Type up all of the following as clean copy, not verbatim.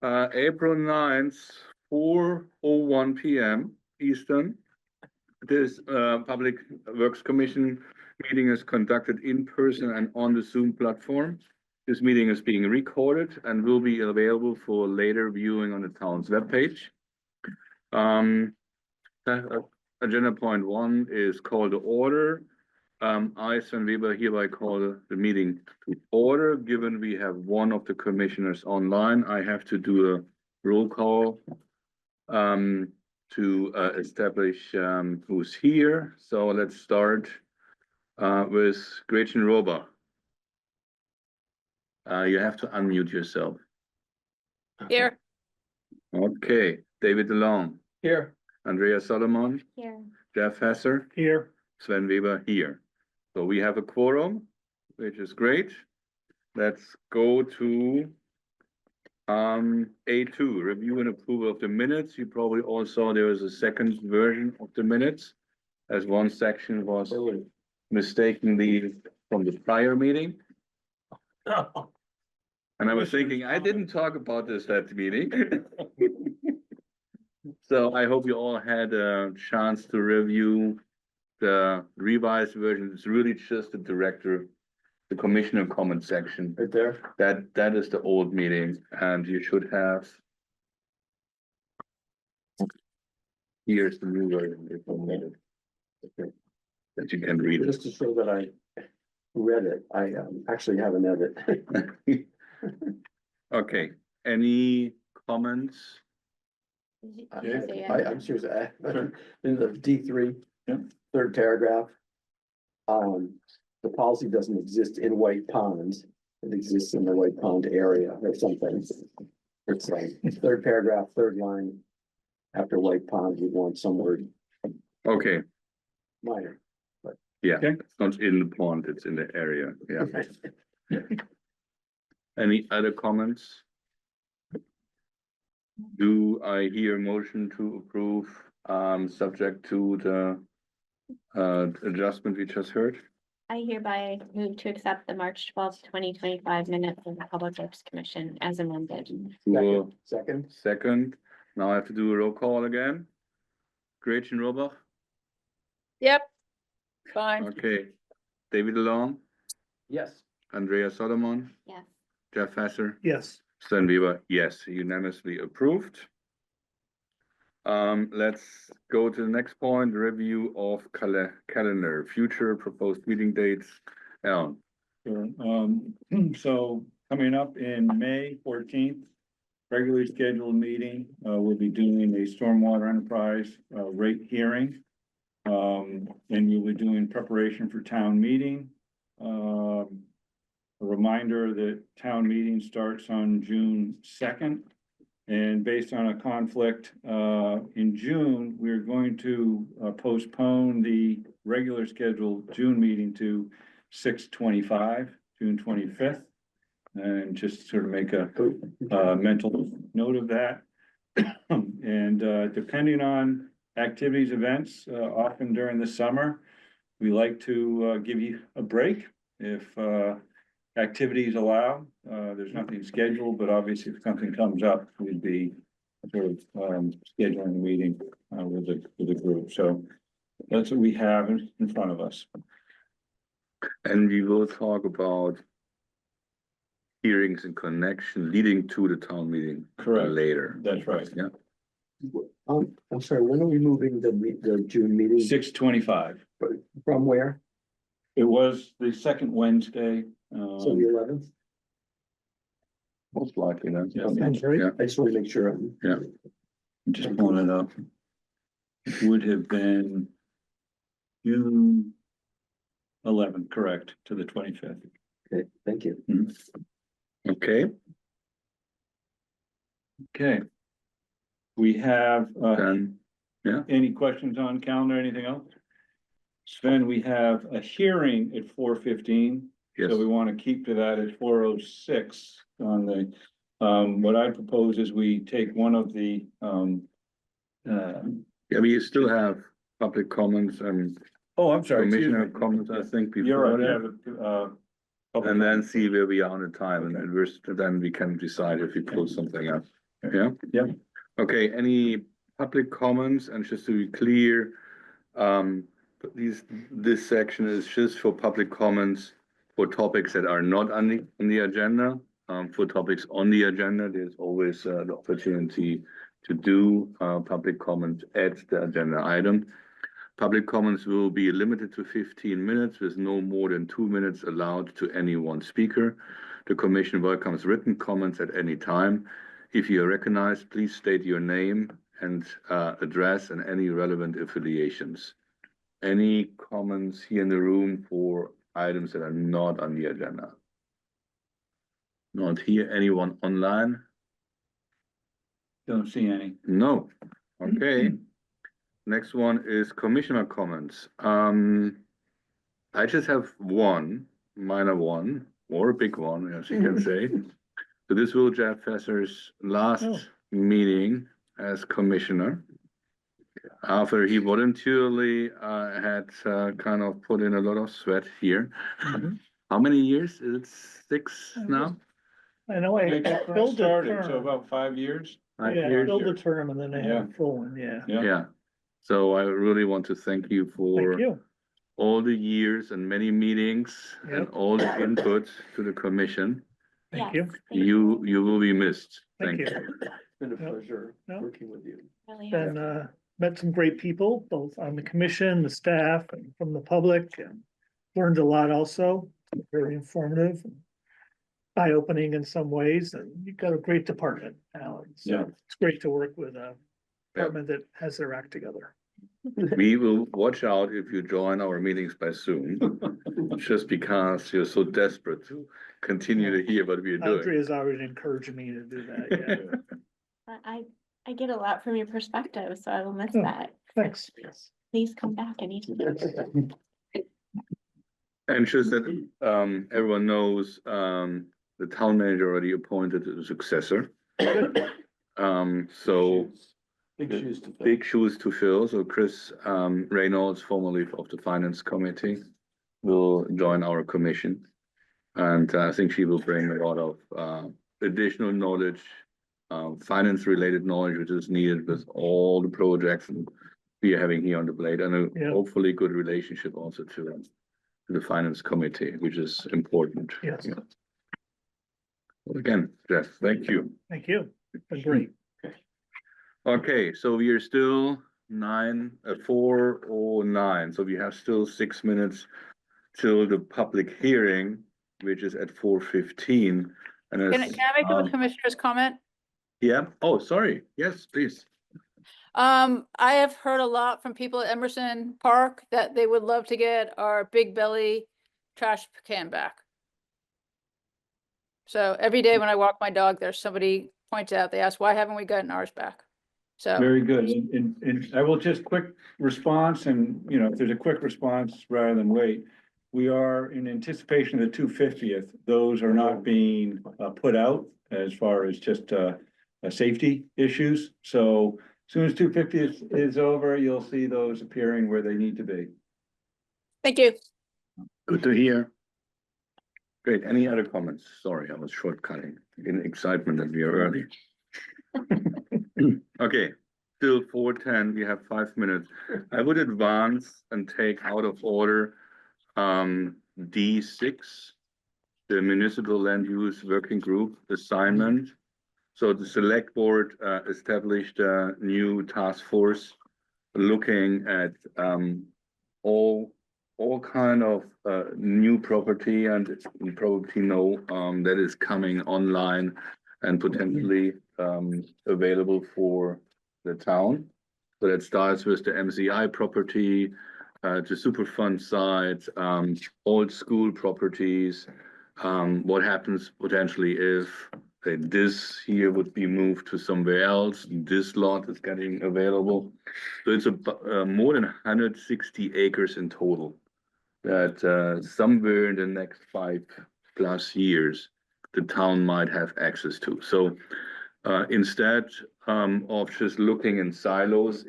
April 9th, 4:01 PM Eastern. This Public Works Commission meeting is conducted in person and on the Zoom platform. This meeting is being recorded and will be available for later viewing on the town's webpage. Agenda point 1 is call to order. I, Sven Weber, hereby call the meeting to order. Given we have one of the commissioners online, I have to do a roll call to establish who's here. So let's start with Gretchen Rober. You have to unmute yourself. Here. Okay, David DeLong. Here. Andrea Solomon. Here. Jeff Hesser. Here. Sven Weber here. So we have a quorum, which is great. Let's go to A2, review and approval of the minutes. You probably all saw there was a second version of the minutes, as one section was mistakenly from the prior meeting. And I was thinking, I didn't talk about this at the meeting. So I hope you all had a chance to review the revised version. It's really just the commissioner comment section. Right there. That is the old meeting, and you should have. Here's the new version. If you need it. Okay. That you can read it. Just to show that I read it, I actually have an edit. Okay, any comments? I'm serious. In the D3, third paragraph. The policy doesn't exist in White Ponds. It exists in the White Pond area or something. It's like third paragraph, third line. After White Pond, you want some word Okay, minor. yeah, Okay. it's not in the pond, it's in the area, yeah. Any other comments? Do I hear a motion to approve, subject to the adjustment we just heard? I hereby move to accept the March 12th, 2025 minutes of the Public Works Commission as amended. Cool. Second. Second, now I have to do a roll call again. Gretchen Robach, Yep. Fine. okay. David DeLong, Yes. Andrea Solomon, Yes. Jeff Hesser, Yes. Sven Weber, yes, unanimously approved. Let's go to the next point, review of calendar, future proposed meeting dates. Alan, Sure. So coming up in May 14th, regularly scheduled meeting, we'll be doing a stormwater enterprise rate hearing. And you'll be doing preparation for town meeting. A reminder that town meeting starts on June 2nd. And based on a conflict in June, we're going to postpone the regular scheduled June meeting to 6/25, June 25th. And just sort of make a mental note of that. And depending on activities, events, often during the summer, we like to give you a break if activities allow. There's nothing scheduled, but obviously if something comes up, we'd be sort of scheduling a meeting with the group. So that's what we have in front of us. and we will talk about hearings in connection leading to the town meeting. Correct. Later. That's right. Yeah. I'm sorry, when are we moving the June meeting? 6/25. From where? It was the second Wednesday. So the 11th? Most likely then. Yeah. Yeah. I just want to make sure. Just pulling it up. It would have been June 11th, correct, to the 25th. Okay, thank you. Okay, Okay. We have, then, any questions on calendar, anything else? Sven, we have a hearing at 4:15, yes, so we want to keep to that at 4:06 on the, what I propose is we take one of the, yeah, we still have public comments and oh, I'm sorry. excuse commissioner me. comments, I think, You're before right, that. public And then comment. see where we are on the time, Okay. and then we can decide if we close something else. Yeah? Yeah. Okay, any public comments? And just to be clear, this section is just for public comments for topics that are not on the agenda. For topics on the agenda, there's always the opportunity to do public comment at the agenda item. Public comments will be limited to 15 minutes with no more than 2 minutes allowed to any one speaker. The commission welcomes written comments at any time. If you are recognized, please state your name and address and any relevant affiliations. Any comments here in the room for items that are not on the agenda? Not here. Anyone online? Don't see any. No. Okay. Next one is commissioner comments. I just have one, minor one, or a big one, as you can say. So this will Jeff Fesser's last meeting as commissioner. After he voluntarily had kind of put in a lot of sweat here. How many years? Is it 6 now? I know I When filled the started, so term. about 5 years. Yeah, I Years? filled the term and then I had Yeah. a full one, yeah. Yeah. So I really want to thank you for Thank you. all the years and many meetings and Yep. all the input to the commission. Thank Yes, you. thank You will be missed. Thank you. It's been a Yep. pleasure Yep. working with you. Really has. And met some great people, both on the commission, the staff, and from the public, and learned a lot also. Very informative, and eye-opening in some ways, and you've got a great department, Alan. Yeah. So it's great to work with a department that has their act together. We will watch out if you join our meetings by Zoom, just because you're so desperate to continue to hear what we're doing. Andrea's already encouraging me to do that, yeah. I get a lot from your perspective, so I will miss Oh, that. Thanks. Please come back anytime. And just that, everyone knows, the town manager already appointed a successor. So Big shoes to fill. big shoes to fill. So Chris, Reynolds, formerly of the finance committee, will join our commission. And I think she will bring a lot of, additional knowledge, finance related knowledge, which is needed with all the projects we are having here on the plate, and Yeah. hopefully good relationship also to the finance committee, which is important. Yes. Yeah. Well, again, Jeff, thank you. Thank you. It's been great. Okay, so we are still 4:09, so we have still 6 minutes till the public hearing, which is at 4:15. And Can it's, I make a commissioner's comment? yeah, oh, sorry, yes, please. I have heard a lot from people at Emerson Park that they would love to get our Big Belly trash can back. So every day when I walk my dog, there's somebody points out, they ask, why haven't we gotten ours back? So, Very good. And I will just quick response and, you know, if there's a quick response rather than wait. We are in anticipation of the 250th. Those are not being put out as far as just safety issues. So as soon as 250th is over, you'll see those appearing where they need to be. thank you. Good to hear. Great, any other comments? Sorry, I was shortcutting in excitement that we are early. Okay, still 4:10, we have 5 minutes. I would advance and take out of order D6, the municipal land use working group assignment. So the select board established a new task force looking at all kind of new property, and you probably know that is coming online and potentially available for the town. So that starts with the MCI property, to Superfund sites, old school properties. What happens potentially if this here would be moved to somewhere else, this lot is getting available. So it's more than 160 acres in total that somewhere in the next 5+ years, the town might have access to. So instead of just looking in silos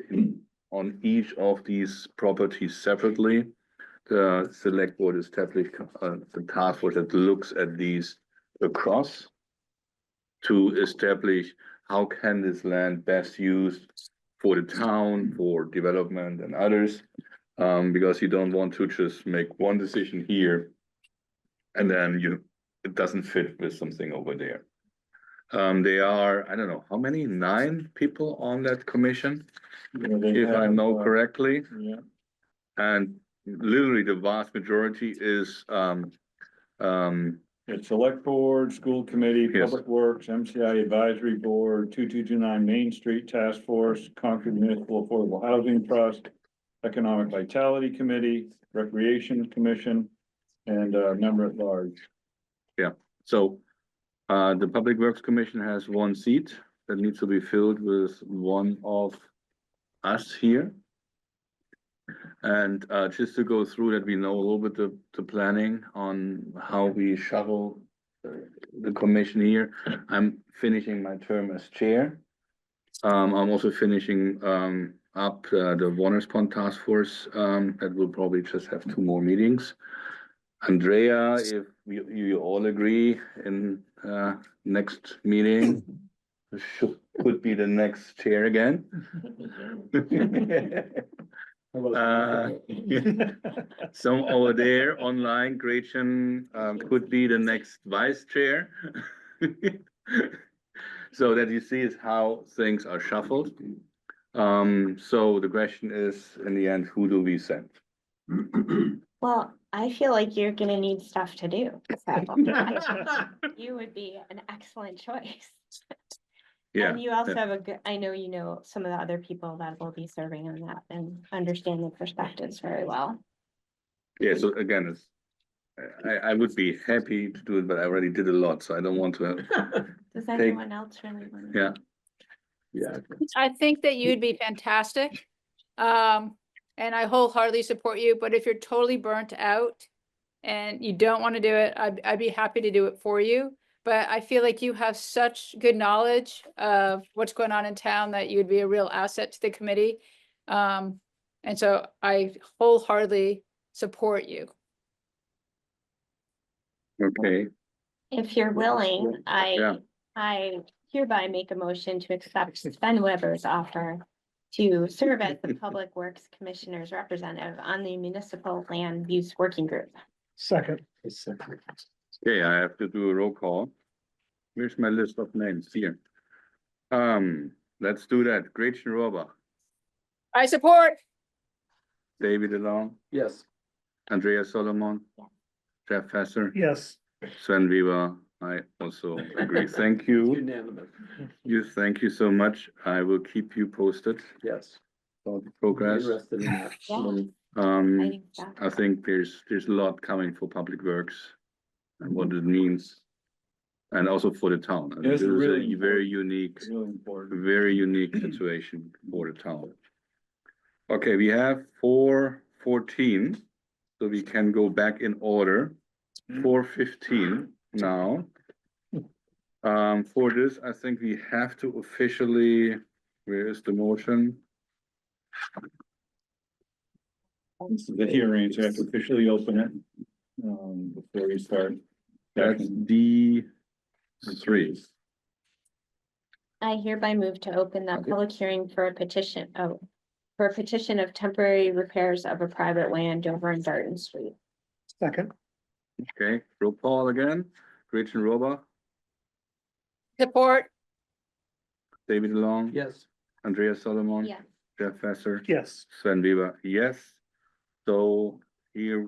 on each of these properties separately, the select board established the task force that looks at these across to establish how can this land best used for the town, for development and others? Because you don't want to just make one decision here and then it doesn't fit with something over there. They are, I don't know, how many, 9 people on that commission, if I know correctly? Yeah, And literally the vast majority is, it's select board, school committee, Yes. public works, MCI advisory board, 2229 Main Street Task Force, Concord Municipal Affordable Housing Trust, Economic Vitality Committee, Recreation Commission, and member at large. so, the Public Works Commission has 1 seat that needs to be filled with one of us here. And, just to go through that, we know a little bit the planning on how we shuffle the commission here. I'm finishing my term as chair. I'm also finishing, up, the Warner's Pond Task Force, that will probably just have 2 more meetings. Andrea, if you all agree in, next meeting, could be the next chair again. Some over there online, Gretchen, could be the next vice chair. So that you see is how things are shuffled. So the question is, in the end, who do we send? Well, I feel like you're gonna need stuff to do. So you would be an excellent choice. Yeah, And you also yeah. have a good, I know you know some of the other people that will be serving on that and understand the perspectives very well. Yeah, so again, it's, I would be happy to do it, but I already did a lot, so I don't want to, Does anyone else really want to? yeah. Yeah, I think that you'd be fantastic. And I wholeheartedly support you, but if you're totally burnt out and you don't want to do it, I'd be happy to do it for you. But I feel like you have such good knowledge of what's going on in town that you would be a real asset to the committee. And so I wholeheartedly support you. Okay, If you're willing, Yeah. I hereby make a motion to accept Sven Weber's offer to serve as the Public Works Commissioner's representative on the Municipal Land Use Working Group. Second, okay, I have to do a roll call. Here's my list of names here. Let's do that. Gretchen Rohrbach, I support. David DeLong, yes. Andrea Solomon, Yeah. Jeff Fesser, yes. Sven Weber. I also agree. Thank you. Unanimous, Thank you so much. I will keep you posted yes. about the progress. Interested in that. Yeah. Exciting stuff. I think there's a lot coming for Public Works and what it means. And also for the town. I think It's this is really a very unique, Really important. very unique situation for the town. Okay, we have 4:14, so we can go back in order. 4:15 now. For this, I think we have to officially, where is the motion? This is the hearing, so you have to officially open it, before you start. That's D3. I hereby move to open the public hearing for a petition, for a petition of temporary repairs of a private land over in Darton Street. Second, Okay, roll call again. Gretchen Rohrbach, Support. David Long, Yes, Andrea Solomon. Yeah. Jeff Fesser. yes. Sven Weber, yes. So here,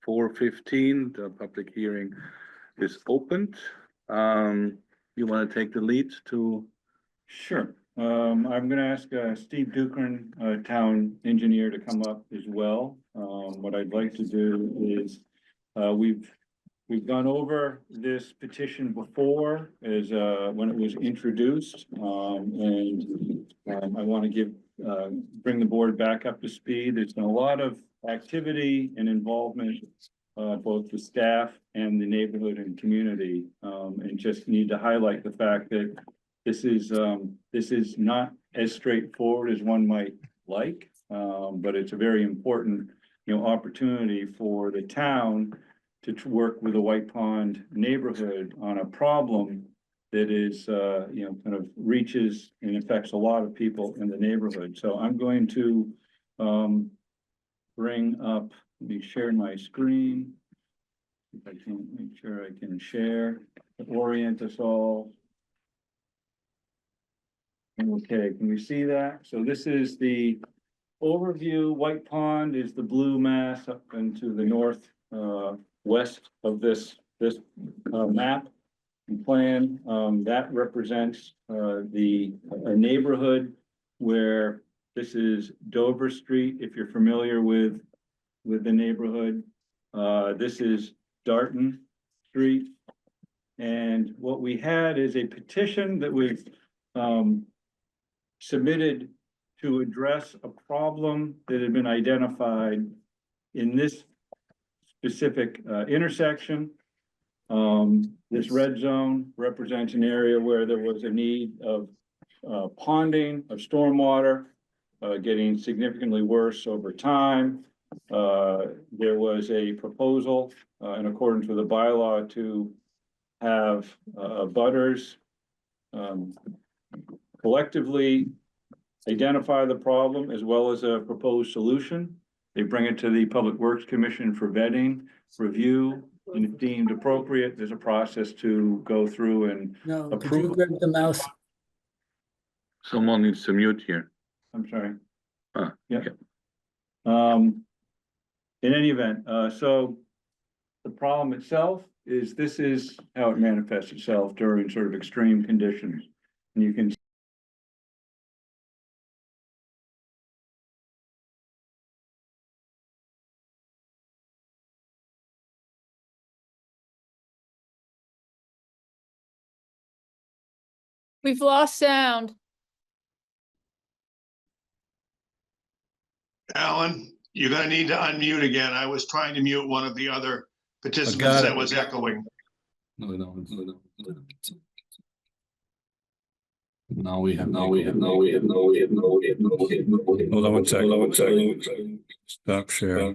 4:15, the public hearing is opened. You want to take the lead to, Sure, I'm gonna ask Steve Dukran, town engineer, to come up as well. What I'd like to do is, we've gone over this petition before as when it was introduced. I want to bring the board back up to speed. There's been a lot of activity and involvement, both the staff and the neighborhood and community. And just need to highlight the fact that this is not as straightforward as one might like. But it's a very important, opportunity for the town to work with the White Pond neighborhood on a problem that is, kind of reaches and affects a lot of people in the neighborhood. So I'm going to, bring up, let me share my screen. If I can make sure I can share, orient us all. Okay, can we see that? So this is the overview. White Pond is the blue mass up into the north, west of this map and plan. That represents, a neighborhood where this is Dover Street, if you're familiar with the neighborhood. This is Darton Street. And what we had is a petition that was, submitted to address a problem that had been identified in this specific, intersection. This red zone represents an area where there was a need of, ponding of stormwater, getting significantly worse over time. There was a proposal, in accordance with the bylaw, to have, butters, collectively identify the problem as well as a proposed solution. They bring it to the Public Works Commission for vetting, review, and if deemed appropriate, there's a process to go through and No, could approve. you grab the mouse? Someone needs to mute here. I'm sorry. Ah, Yeah. okay. In any event, so the problem itself is this is how it manifests itself during sort of extreme conditions. And you can We've lost sound. Alan, you're gonna need to unmute again. I was trying to mute one of the other participants got that it. was echoing. No. Hold on one second. Stop share.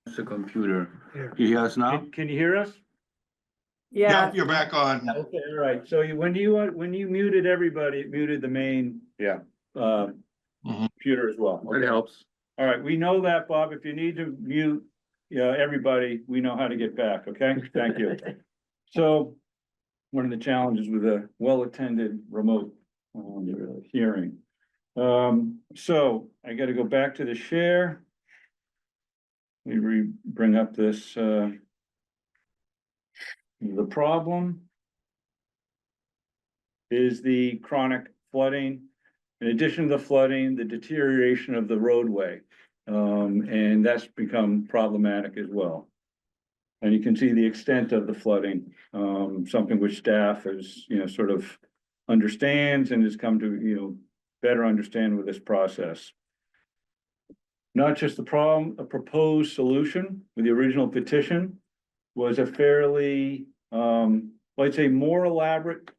It's a computer. You hear us now? can you hear us? Yep, you're back on. Okay, all right. So when you muted everybody, it muted the main, Yeah. computer as well. That helps. All right, we know that, Bob. If you need to mute, everybody, we know how to get back, okay? Thank you. So one of the challenges with a well-attended remote hearing. So I gotta go back to the share. Let me bring up this, the problem is the chronic flooding. In addition to the flooding, the deterioration of the roadway. And that's become problematic as well. And you can see the extent of the flooding, something which staff is, sort of understands and has come to, better understand with this process. Not just the problem, a proposed solution with the original petition was a fairly, I'd say more elaborate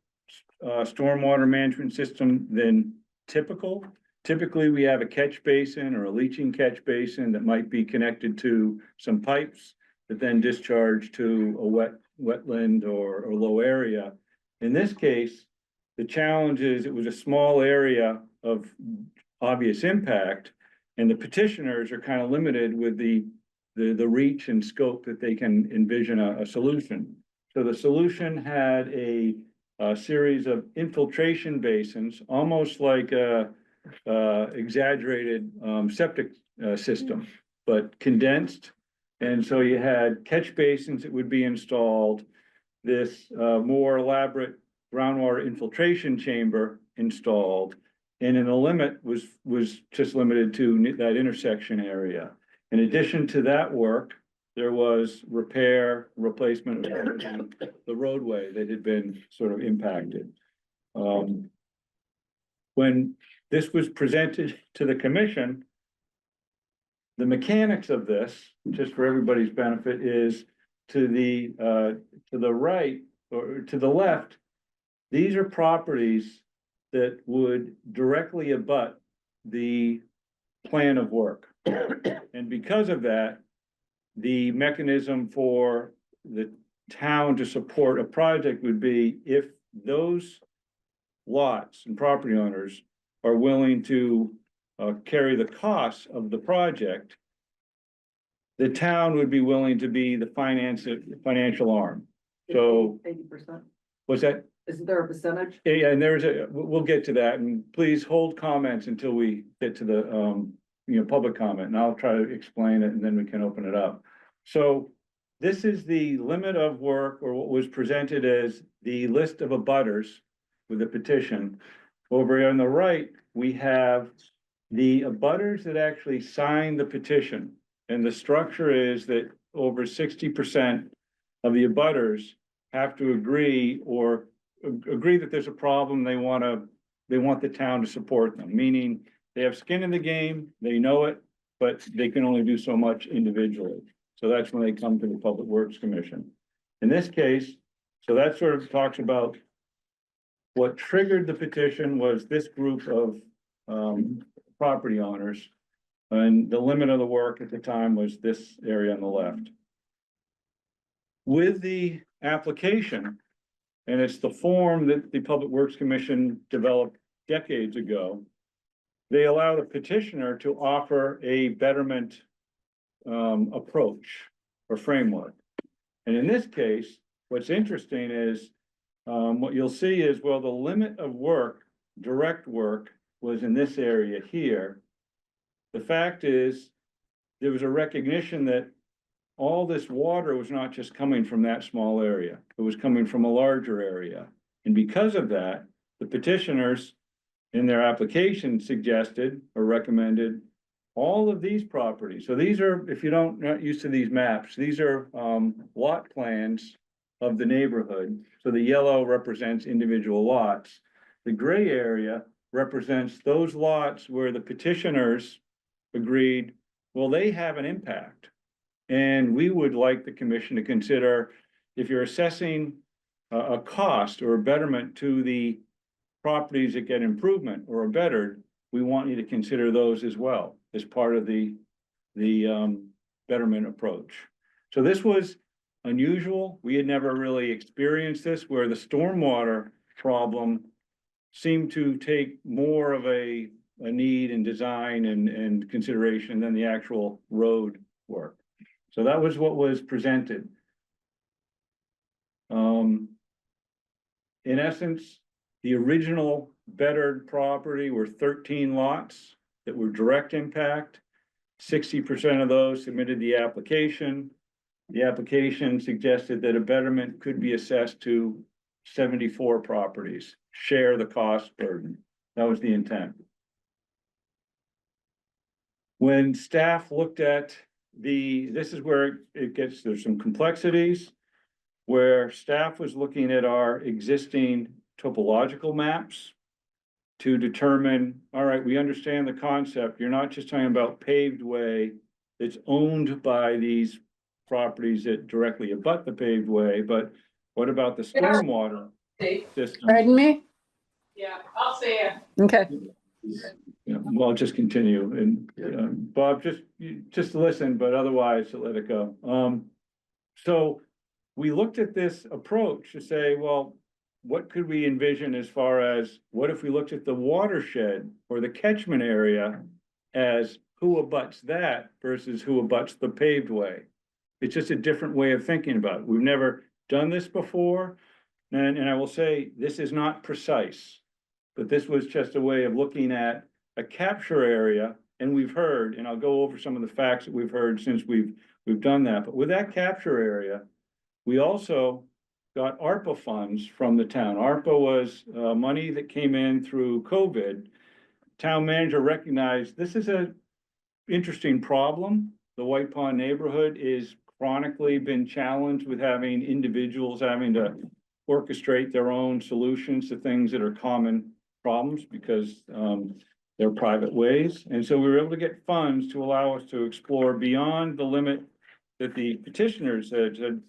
stormwater management system than typical. Typically, we have a catch basin or a leaching catch basin that might be connected to some pipes that then discharge to a wetland or low area. In this case, the challenge is it was a small area of obvious impact, and the petitioners are kind of limited with the reach and scope that they can envision a solution. So the solution had a series of infiltration basins, almost like a exaggerated septic system, but condensed. And so you had catch basins that would be installed, this more elaborate groundwater infiltration chamber installed. And then the limit was just limited to that intersection area. In addition to that work, there was repair, replacement of the roadway that had been sort of impacted. When this was presented to the commission, the mechanics of this, just for everybody's benefit, is to the right or to the left. These are properties that would directly abut the plan of work. And because of that, the mechanism for the town to support a project would be if those lots and property owners are willing to carry the costs of the project, the town would be willing to be the financial arm. So 80%. what's that? Is there a percentage? Yeah, and we'll get to that, and please hold comments until we get to the, public comment, and I'll try to explain it, and then we can open it up. So this is the limit of work, or what was presented as the list of abutters with the petition. Over on the right, we have the abutters that actually signed the petition, and the structure is that over 60% of the abutters have to agree that there's a problem, they want the town to support them, meaning they have skin in the game, they know it, but they can only do so much individually. So that's when they come to the Public Works Commission. In this case, so that sort of talks about what triggered the petition was this group of property owners. And the limit of the work at the time was this area on the left. With the application, and it's the form that the Public Works Commission developed decades ago, they allow the petitioner to offer a betterment approach or framework. And in this case, what's interesting is what you'll see is, well, the limit of work, direct work, was in this area here. The fact is, there was a recognition that all this water was not just coming from that small area, it was coming from a larger area. And because of that, the petitioners in their application suggested or recommended all of these properties. So these are, if you not used to these maps, these are lot plans of the neighborhood. So the yellow represents individual lots. The gray area represents those lots where the petitioners agreed, well, they have an impact. And we would like the commission to consider, if you're assessing a cost or a betterment to the properties that get improvement or are bettered, we want you to consider those as well as part of the betterment approach. So this was unusual. We had never really experienced this, where the stormwater problem seemed to take more of a need and design and consideration than the actual road work. So that was what was presented. In essence, the original bettered property were 13 lots that were direct impact. 60% of those submitted the application. The application suggested that a betterment could be assessed to 74 properties, share the cost burden. That was the intent. When staff looked at this is where there's some complexities, where staff was looking at our existing topological maps to determine, all right, we understand the concept. You're not just talking about paved way that's owned by these properties that directly abut the paved way, but what about the stormwater system? Pardon me? Yeah, I'll see you. Okay. Yeah, well, I'll just continue and, Bob, just listen, but otherwise let it go. So we looked at this approach to say, well, what could we envision as far as, what if we looked at the watershed or the catchment area as who abuts that versus who abuts the paved way? It's just a different way of thinking about it. We've never done this before. And I will say, this is not precise, but this was just a way of looking at a capture area and we've heard, and I'll go over some of the facts that we've heard since we've done that, but with that capture area, we also got ARPA funds from the town. ARPA was money that came in through COVID. Town manager recognized this is a interesting problem. The White Pond neighborhood is chronically been challenged with having individuals having to orchestrate their own solutions to things that are common problems because they're private ways. And so we were able to get funds to allow us to explore beyond the limit that the petitioners had said,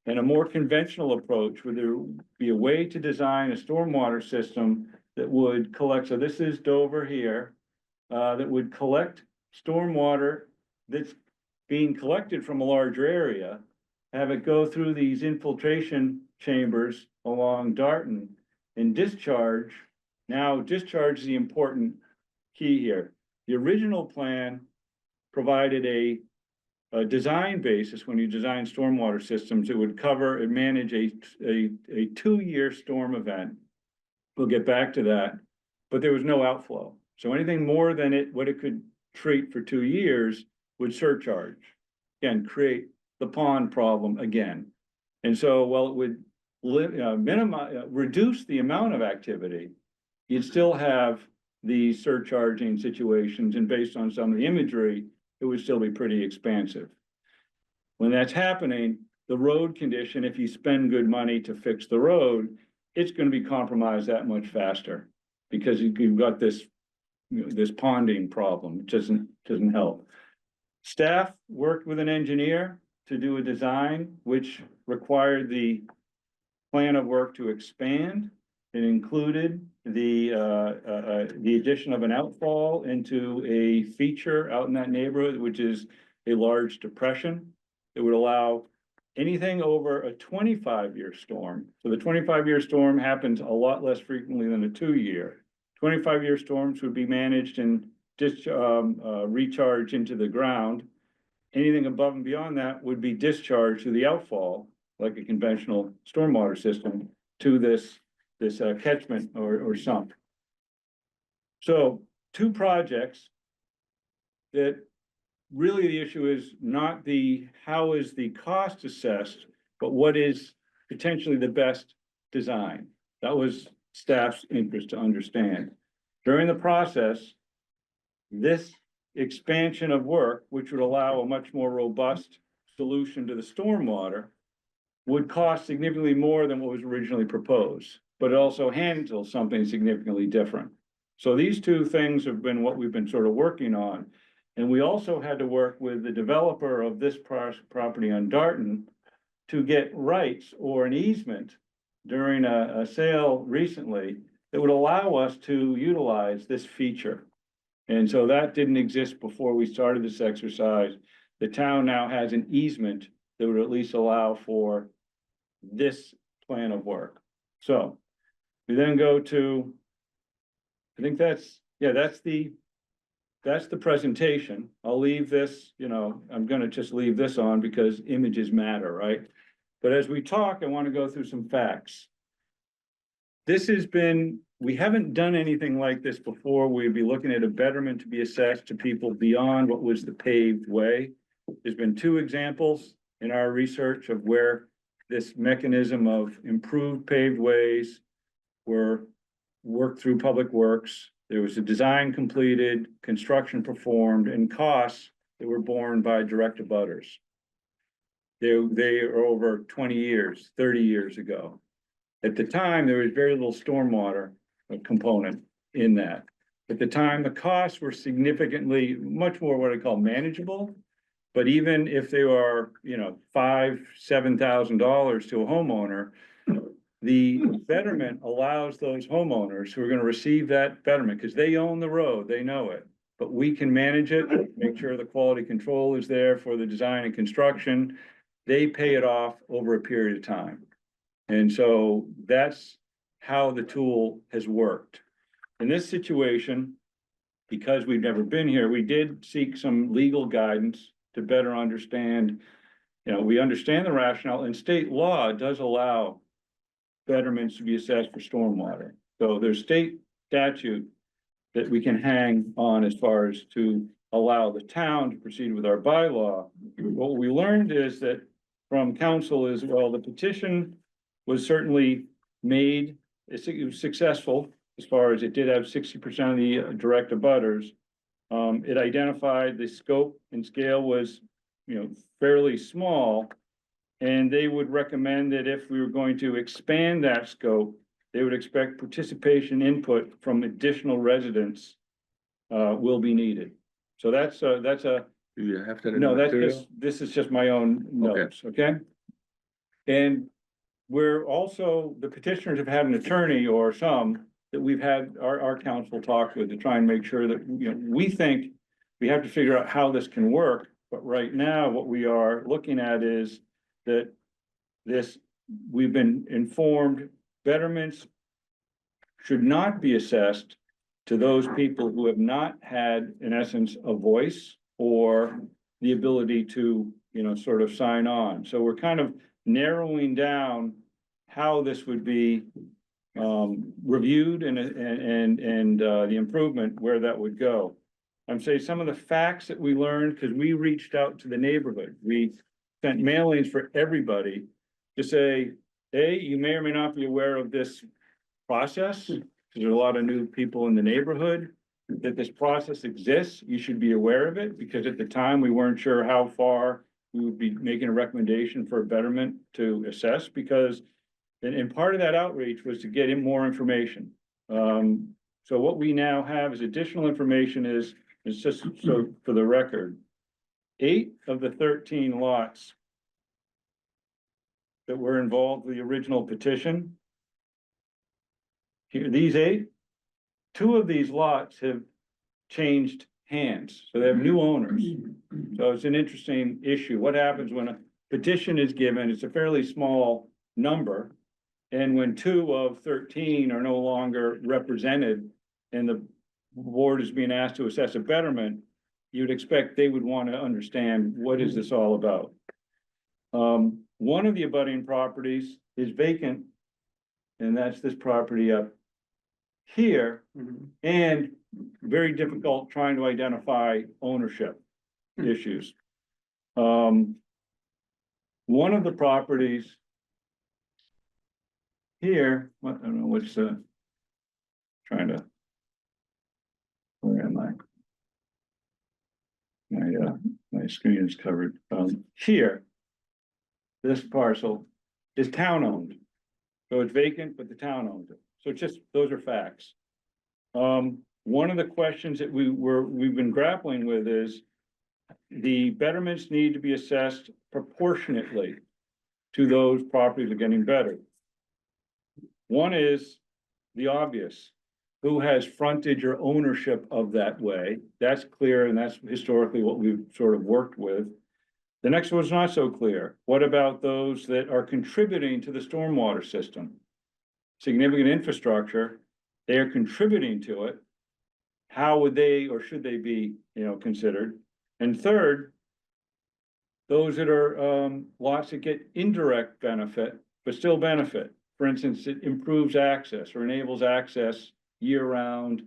and a more conventional approach where there would be a way to design a stormwater system that would collect, so this is Dover here, that would collect stormwater that's being collected from a larger area, have it go through these infiltration chambers along Darton and discharge. Now discharge is the important key here. The original plan provided a design basis. When you design stormwater systems, it would cover and manage a 2-year storm event. We'll get back to that, but there was no outflow. So anything more than what it could treat for 2 years would surcharge. Again, create the pond problem again. And so while it would reduce the amount of activity, you'd still have these surcharging situations, and based on some of the imagery, it would still be pretty expansive. When that's happening, the road condition, if you spend good money to fix the road, it's going to be compromised that much faster because you've got this, this ponding problem. It doesn't help. Staff worked with an engineer to do a design which required the plan of work to expand. It included the addition of an outfall into a feature out in that neighborhood, which is a large depression. It would allow anything over a 25-year storm. So the 25-year storm happens a lot less frequently than a 2-year. 25-year storms would be managed and recharged into the ground. Anything above and beyond that would be discharged to the outfall, like a conventional stormwater system, to this catchment or sump. So 2 projects that really the issue is not how is the cost assessed, but what is potentially the best design. That was staff's interest to understand. During the process, this expansion of work, which would allow a much more robust solution to the stormwater, would cost significantly more than what was originally proposed, but it also handles something significantly different. So these 2 things have been what we've been sort of working on. And we also had to work with the developer of this property on Darton to get rights or an easement during a sale recently that would allow us to utilize this feature. And so that didn't exist before we started this exercise. The town now has an easement that would at least allow for this plan of work. So we then go to, I think that's the presentation. I'll leave this, I'm gonna just leave this on because images matter, right? But as we talk, I want to go through some facts. We haven't done anything like this before. We'd be looking at a betterment to be assessed to people beyond what was the paved way. There's been 2 examples in our research of where this mechanism of improved paved ways were worked through Public Works. There was a design completed, construction performed, and costs that were borne by direct abutters. They are over 20 years, 30 years ago. At the time, there was very little stormwater component in that. At the time, the costs were significantly much more what I call manageable. But even if they are, $5,000–7,000 to a homeowner, the betterment allows those homeowners who are going to receive that betterment because they own the road, they know it. But we can manage it, make sure the quality control is there for the design and construction. They pay it off over a period of time. And so that's how the tool has worked. In this situation, because we've never been here, we did seek some legal guidance to better understand, we understand the rationale, and state law does allow betterments to be assessed for stormwater. So there's state statute that we can hang on as far as to allow the town to proceed with our bylaw. What we learned is that from council is, well, the petition was certainly made, it was successful as far as it did have 60% of the direct abutters. It identified the scope and scale was, fairly small. And they would recommend that if we were going to expand that scope, they would expect participation input from additional residents will be needed. So that's a, Do you have that in the no, that's material? just, this is just my own notes, okay? And we're also, the petitioners have had an attorney or some that we've had our council talk with to try and make sure that, we think we have to figure out how this can work. But right now, what we are looking at is that we've been informed betterments should not be assessed to those people who have not had, in essence, a voice or the ability to, sort of sign on. So we're kind of narrowing down how this would be reviewed and the improvement where that would go. I'm saying some of the facts that we learned, because we reached out to the neighborhood. We sent mailings for everybody to say, hey, you may or may not be aware of this process, because there are a lot of new people in the neighborhood, that this process exists. You should be aware of it, because at the time, we weren't sure how far we would be making a recommendation for a betterment to assess, because and part of that outreach was to get in more information. So what we now have is additional information is just so for the record, 8 of the 13 lots that were involved with the original petition. Here, these 8, 2 of these lots have changed hands, so they have new owners. So it's an interesting issue. What happens when a petition is given? It's a fairly small number. And when 2 of 13 are no longer represented and the board is being asked to assess a betterment, you'd expect they would want to understand what is this all about. One of the abutting properties is vacant, and that's this property up here, and very difficult trying to identify ownership issues. One of the properties here, I don't know what's trying to, where am I? My screen is covered. Here, this parcel is town owned. So it's vacant, but the town owns it. So just, those are facts. One of the questions that we've been grappling with is the betterments need to be assessed proportionately to those properties that are getting better. One is the obvious, who has frontage or ownership of that way. That's clear, and that's historically what we've sort of worked with. The next one's not so clear. What about those that are contributing to the stormwater system? Significant infrastructure, they are contributing to it. How would they or should they be, considered? And third, those that are lots that get indirect benefit, but still benefit. For instance, it improves access or enables access year-round.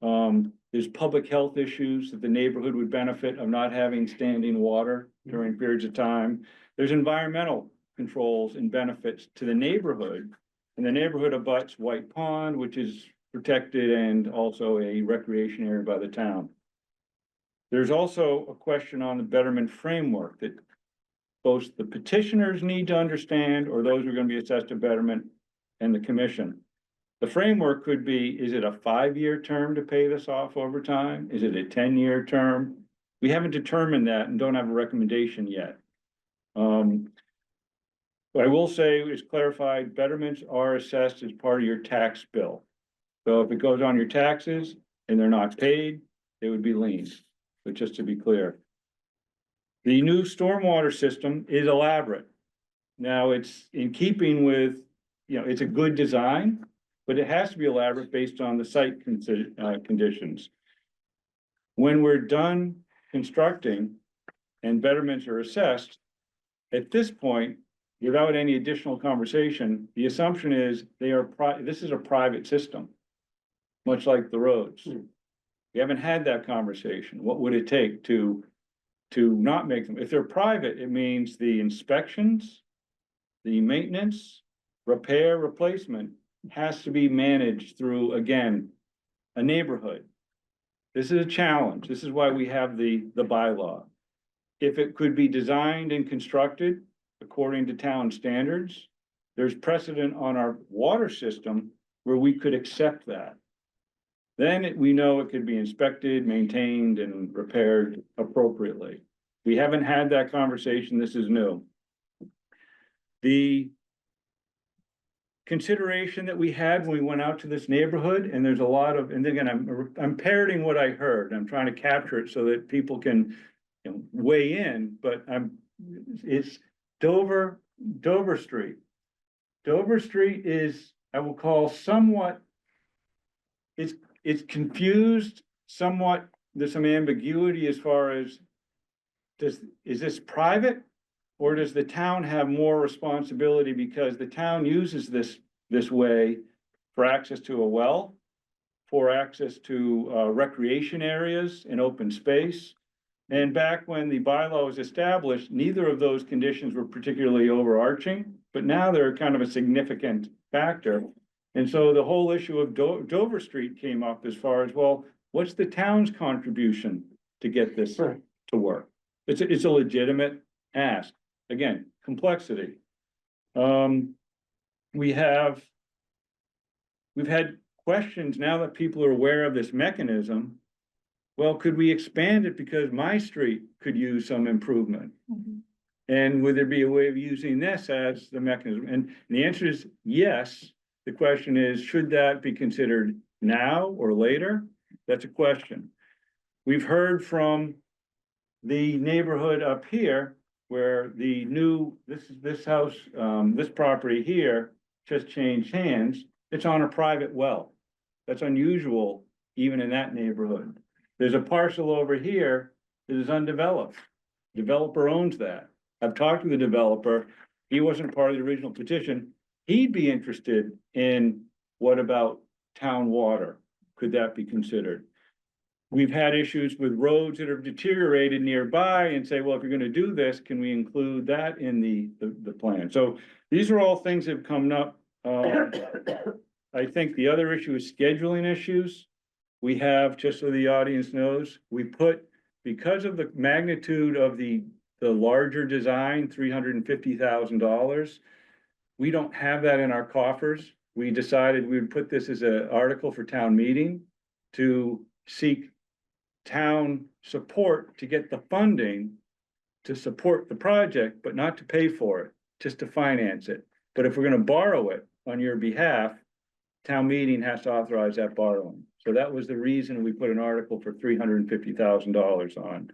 There's public health issues that the neighborhood would benefit of not having standing water during periods of time. There's environmental controls and benefits to the neighborhood. And the neighborhood abuts White Pond, which is protected and also a recreation area by the town. There's also a question on the betterment framework that both the petitioners need to understand, or those who are going to be assessed a betterment, and the commission. The framework could be, is it a 5-year term to pay this off over time? Is it a 10-year term? We haven't determined that and don't have a recommendation yet. What I will say is clarified, betterments are assessed as part of your tax bill. So if it goes on your taxes and they're not paid, it would be liens, but just to be clear. The new stormwater system is elaborate. Now it's in keeping with, it's a good design, but it has to be elaborate based on the site conditions. When we're done constructing and betterments are assessed, at this point, without any additional conversation, the assumption is this is a private system, much like the roads. We haven't had that conversation. What would it take to not make them? If they're private, it means the inspections, the maintenance, repair, replacement has to be managed through, again, a neighborhood. This is a challenge. This is why we have the bylaw. If it could be designed and constructed according to town standards, there's precedent on our water system where we could accept that. Then we know it could be inspected, maintained, and repaired appropriately. We haven't had that conversation. This is new. The consideration that we had when we went out to this neighborhood, and there's a lot of, and again, I'm parroting what I heard. I'm trying to capture it so that people can, you know, weigh in, but it's Dover Street. Dover Street is, I will call somewhat, it's confused somewhat. There's some ambiguity as far as is this private? Or does the town have more responsibility because the town uses this way for access to a well, for access to recreation areas and open space? And back when the bylaw was established, neither of those conditions were particularly overarching, but now they're kind of a significant factor. And so the whole issue of Dover Street came up as far as, well, what's the town's contribution to get this to work? It's a legitimate ask. Again, complexity. We've had questions now that people are aware of this mechanism. Well, could we expand it because my street could use some improvement? And would there be a way of using this as the mechanism? And the answer is yes. The question is, should that be considered now or later? That's a question. We've heard from the neighborhood up here where the new, this house, this property here just changed hands. It's on a private well. That's unusual, even in that neighborhood. There's a parcel over here that is undeveloped. Developer owns that. I've talked to the developer. He wasn't part of the original petition. He'd be interested in what about town water? Could that be considered? We've had issues with roads that have deteriorated nearby and say, well, if you're gonna do this, can we include that in the plan? So these are all things that have come up. I think the other issue is scheduling issues. We have, just so the audience knows, we put, because of the magnitude of the larger design, $350,000, we don't have that in our coffers. We decided we would put this as an article for town meeting to seek town support to get the funding to support the project, but not to pay for it, just to finance it. But if we're gonna borrow it on your behalf, town meeting has to authorize that borrowing. So that was the reason we put an article for $350,000 on.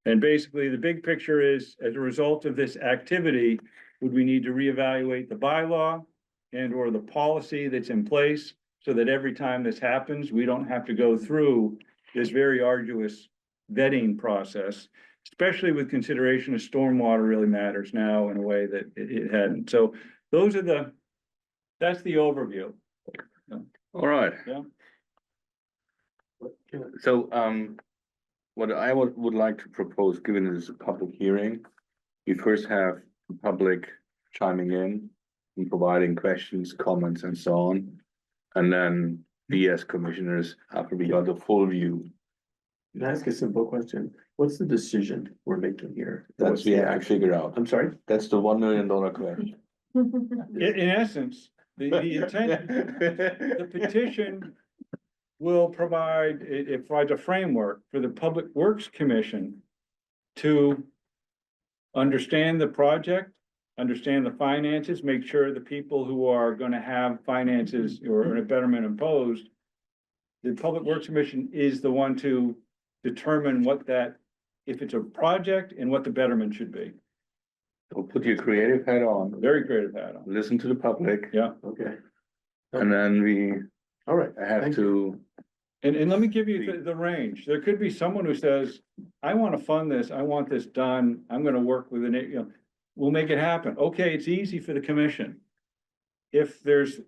And basically, the big picture is, as a result of this activity, would we need to reevaluate the bylaw and or the policy that's in place so that every time this happens, we don't have to go through this very arduous vetting process, especially with consideration of stormwater really matters now in a way that it hadn't. So that's the overview. All right. Yeah. So, what I would like to propose, given it is a public hearing, we first have the public chiming in and providing questions, comments, and so on. And then we as commissioners, after we got the full view, Can I ask a simple question? What's the decision we're making here? that's we have to figure out. I'm sorry? That's the $1 million question. In essence, the intent, the petition will provide, it provides a framework for the Public Works Commission to understand the project, understand the finances, make sure the people who are gonna have finances or a betterment imposed, the Public Works Commission is the one to determine what that, if it's a project and what the betterment should be. So put your creative hat on, Very creative hat on. listen to the public, Yeah. Okay, and then we all right. have Thank to, And let me give you the range. There could be someone who says, I want to fund this, I want this done, I'm gonna work with we'll make it happen. Okay, it's easy for the commission. If there's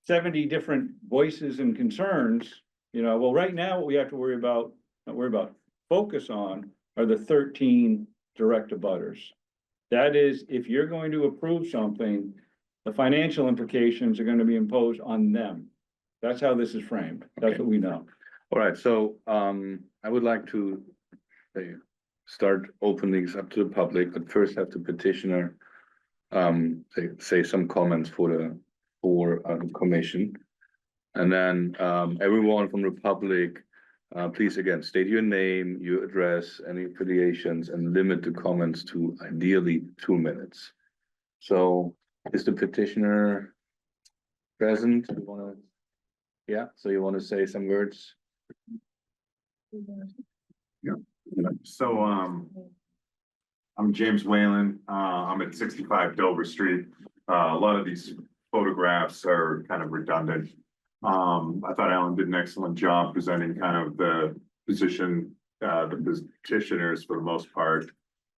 70 different voices and concerns, You know, well, right now, what we have to worry about, not worry about, focus on are the 13 direct abutters. That is, if you're going to approve something, the financial implications are gonna be imposed on them. That's how this is framed. That's Okay. what we know. All right, so, I would like to start opening this up to the public, but first have the petitioner say some comments for the commission. And then, everyone from the public, please again, state your name, your address, any affiliations, and limit the comments to ideally 2 minutes. So is the petitioner present? You wanna, yeah, so you wanna say some words? So, I'm James Whalen. I'm at 65 Dover Street. A lot of these photographs are kind of redundant. I thought Alan did an excellent job presenting kind of the position, the petitioners for the most part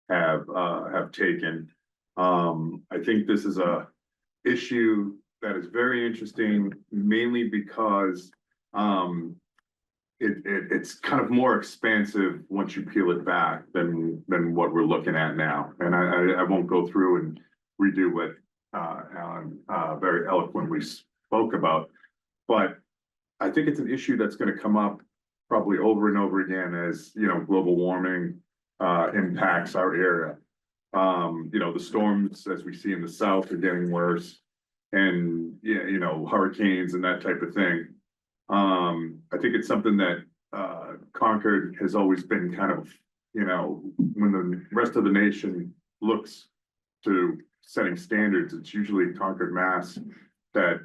have taken. I think this is a issue that is very interesting, mainly because, it's kind of more expansive once you peel it back than what we're looking at now. And I won't go through and redo what Alan very eloquently spoke about. But I think it's an issue that's gonna come up probably over and over again as, you know, global warming impacts our area. You know, the storms, as we see in the south, are getting worse. And, yeah, you know, hurricanes and that type of thing. I think it's something that Concord has always been kind of, you know, when the rest of the nation looks to setting standards, it's usually Concord, Mass, that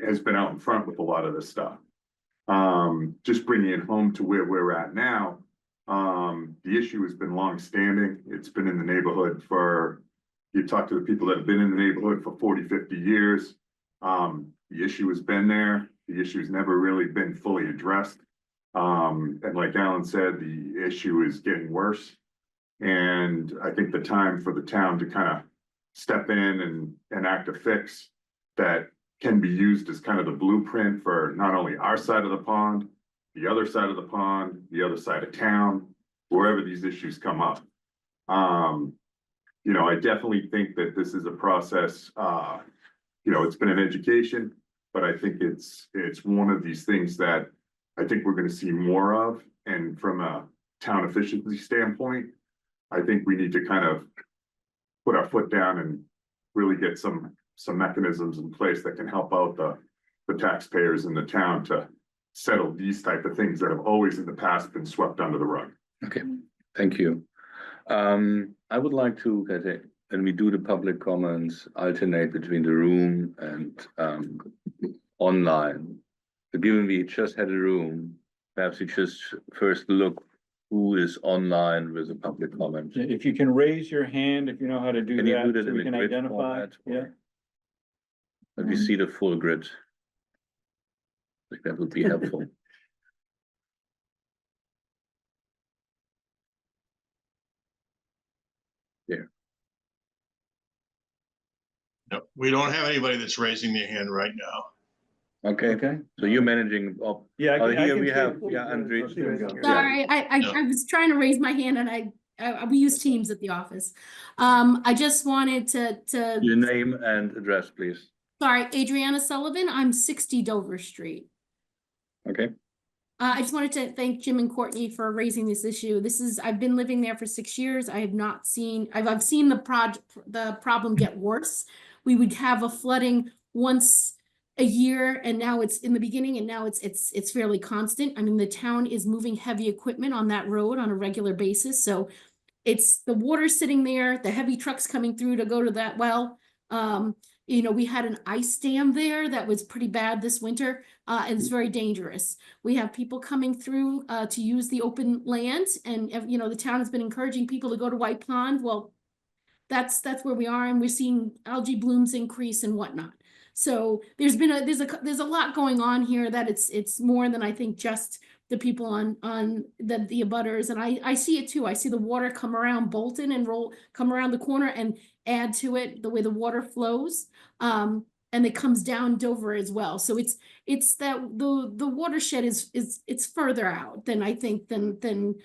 has been out in front with a lot of this stuff. Just bringing it home to where we're at now, the issue has been long-standing. It's been in the neighborhood for, you talk to the people that have been in the neighborhood for 40, 50 years. The issue has been there. The issue has never really been fully addressed. And like Alan said, the issue is getting worse. And I think the time for the town to kind of step in and enact a fix that can be used as kind of the blueprint for not only our side of the pond, the other side of the pond, the other side of town, wherever these issues come up. You know, I definitely think that this is a process, you know, it's been an education, but I think it's one of these things that I think we're gonna see more of. And from a town efficiency standpoint, I think we need to kind of put our foot down and really get some mechanisms in place that can help out the taxpayers in the town to settle these type of things that have always in the past been swept under the rug. Okay, thank you. I would like to get it, and we do the public comments, alternate between the room and online. But given we just had a room, perhaps we just first look who is online with a public comment. If you can raise your hand, if you know how to do Can you that, do that so in we a can grid identify, format, or- yeah. Let me see the full grid. I think that would be helpful. No, we don't have anybody that's raising their hand right now. Okay, Okay, so you're managing, oh, yeah. oh, I here can we see have, it. yeah, Andre. There we go. Yeah. Sorry, I was trying to raise my hand and we use Teams at the office. I just wanted to, Your name and address, please. sorry, Adriana Sullivan, I'm 60 Dover Street. Okay, I just wanted to thank Jim and Courtney for raising this issue. I've been living there for 6 years. I have not seen, I've seen the problem get worse. We would have a flooding once a year, and now it's in the beginning, and now it's fairly constant. I mean, the town is moving heavy equipment on that road on a regular basis, so it's the water sitting there, the heavy trucks coming through to go to that well. You know, we had an ice dam there that was pretty bad this winter, and it's very dangerous. We have people coming through to use the open land, and you know, the town has been encouraging people to go to White Pond. Well, that's where we are, and we're seeing algae blooms increase and whatnot. So there's a lot going on here that it's more than I think just the people on the abutters, and I see it too. I see the water come around Bolton and come around the corner and add to it the way the water flows. and it comes down Dover as well. So it's that the watershed is it's further out than I think than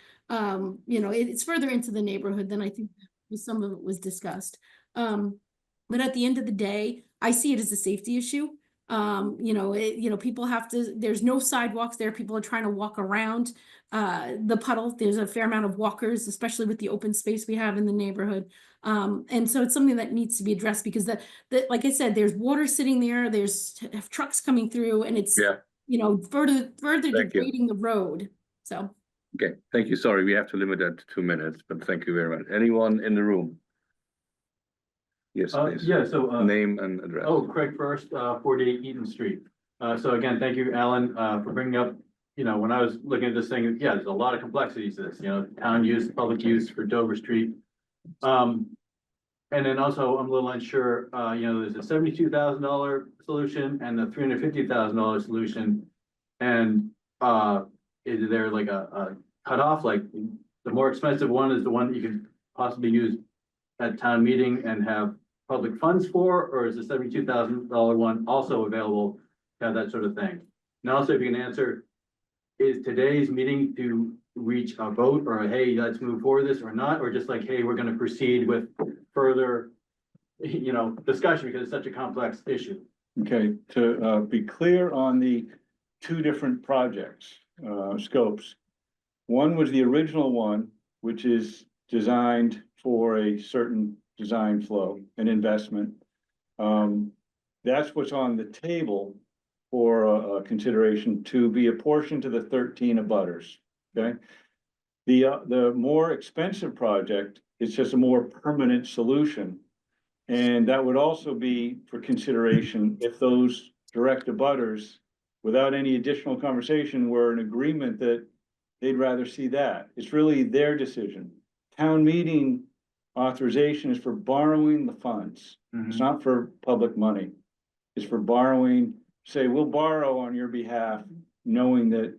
you know, it's further into the neighborhood than I think some of it was discussed. But at the end of the day, I see it as a safety issue. You know, people have to, there's no sidewalks there. People are trying to walk around the puddle. There's a fair amount of walkers, especially with the open space we have in the neighborhood. And so it's something that needs to be addressed because that like I said, there's water sitting there, there's trucks coming through, and it's, Yeah. you know, further Thank you. degrading the road. So. Okay, thank you. Sorry, we have to limit that to 2 minutes, but thank you very much. Anyone in the room? Yes, please. Yeah, so, Name and address. Craig First, 48 Eaton Street. So again, thank you, Alan, for bringing up, you know, when I was looking at this thing, yeah, there's a lot of complexities to this, you know, town use, public use for Dover Street. And then also, I'm a little unsure, you know, there's a $72,000 solution and the $350,000 solution. And, is there like a cutoff, like the more expensive one is the one that you can possibly use at town meeting and have public funds for, or is the $72,000 one also available to have that sort of thing? And also, if you can answer, is today's meeting to reach a vote or a, hey, let's move forward this or not, or just like, hey, we're gonna proceed with further, you know, discussion because it's such a complex issue? Okay, to be clear on the two different projects, scopes. One was the original one, which is designed for a certain design flow and investment. That's what's on the table for consideration to be apportioned to the 13 abutters, okay? The more expensive project is just a more permanent solution. And that would also be for consideration if those direct abutters, without any additional conversation, were in agreement that they'd rather see that. It's really their decision. Town meeting authorization is for borrowing the funds. It's not for public money. It's for borrowing, say, we'll borrow on your behalf, knowing that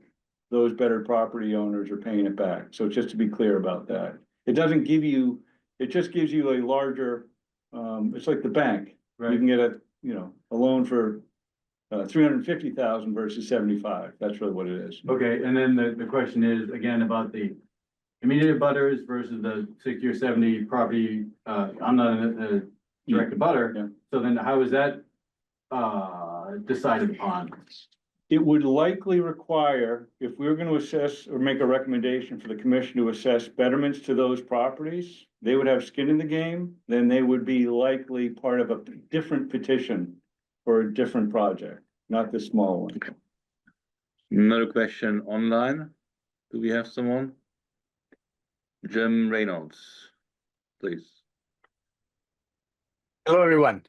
those better property owners are paying it back. So just to be clear about that. It doesn't give you, it just gives you a larger, it's like the bank. You Right. can get a, you know, a loan for 350,000 versus 75. That's really what it is. Okay, and then the question is, again, about the immediate abutters versus the 60 or 70 property, I'm not a direct abutter. Yeah. So then how is that, decided upon? It would likely require, if we were going to assess or make a recommendation for the commission to assess betterments to those properties, they would have skin in the game, then they would be likely part of a different petition for a different project, not this small one. Another question online. Do we have someone? Jim Reynolds, please. Hello, everyone.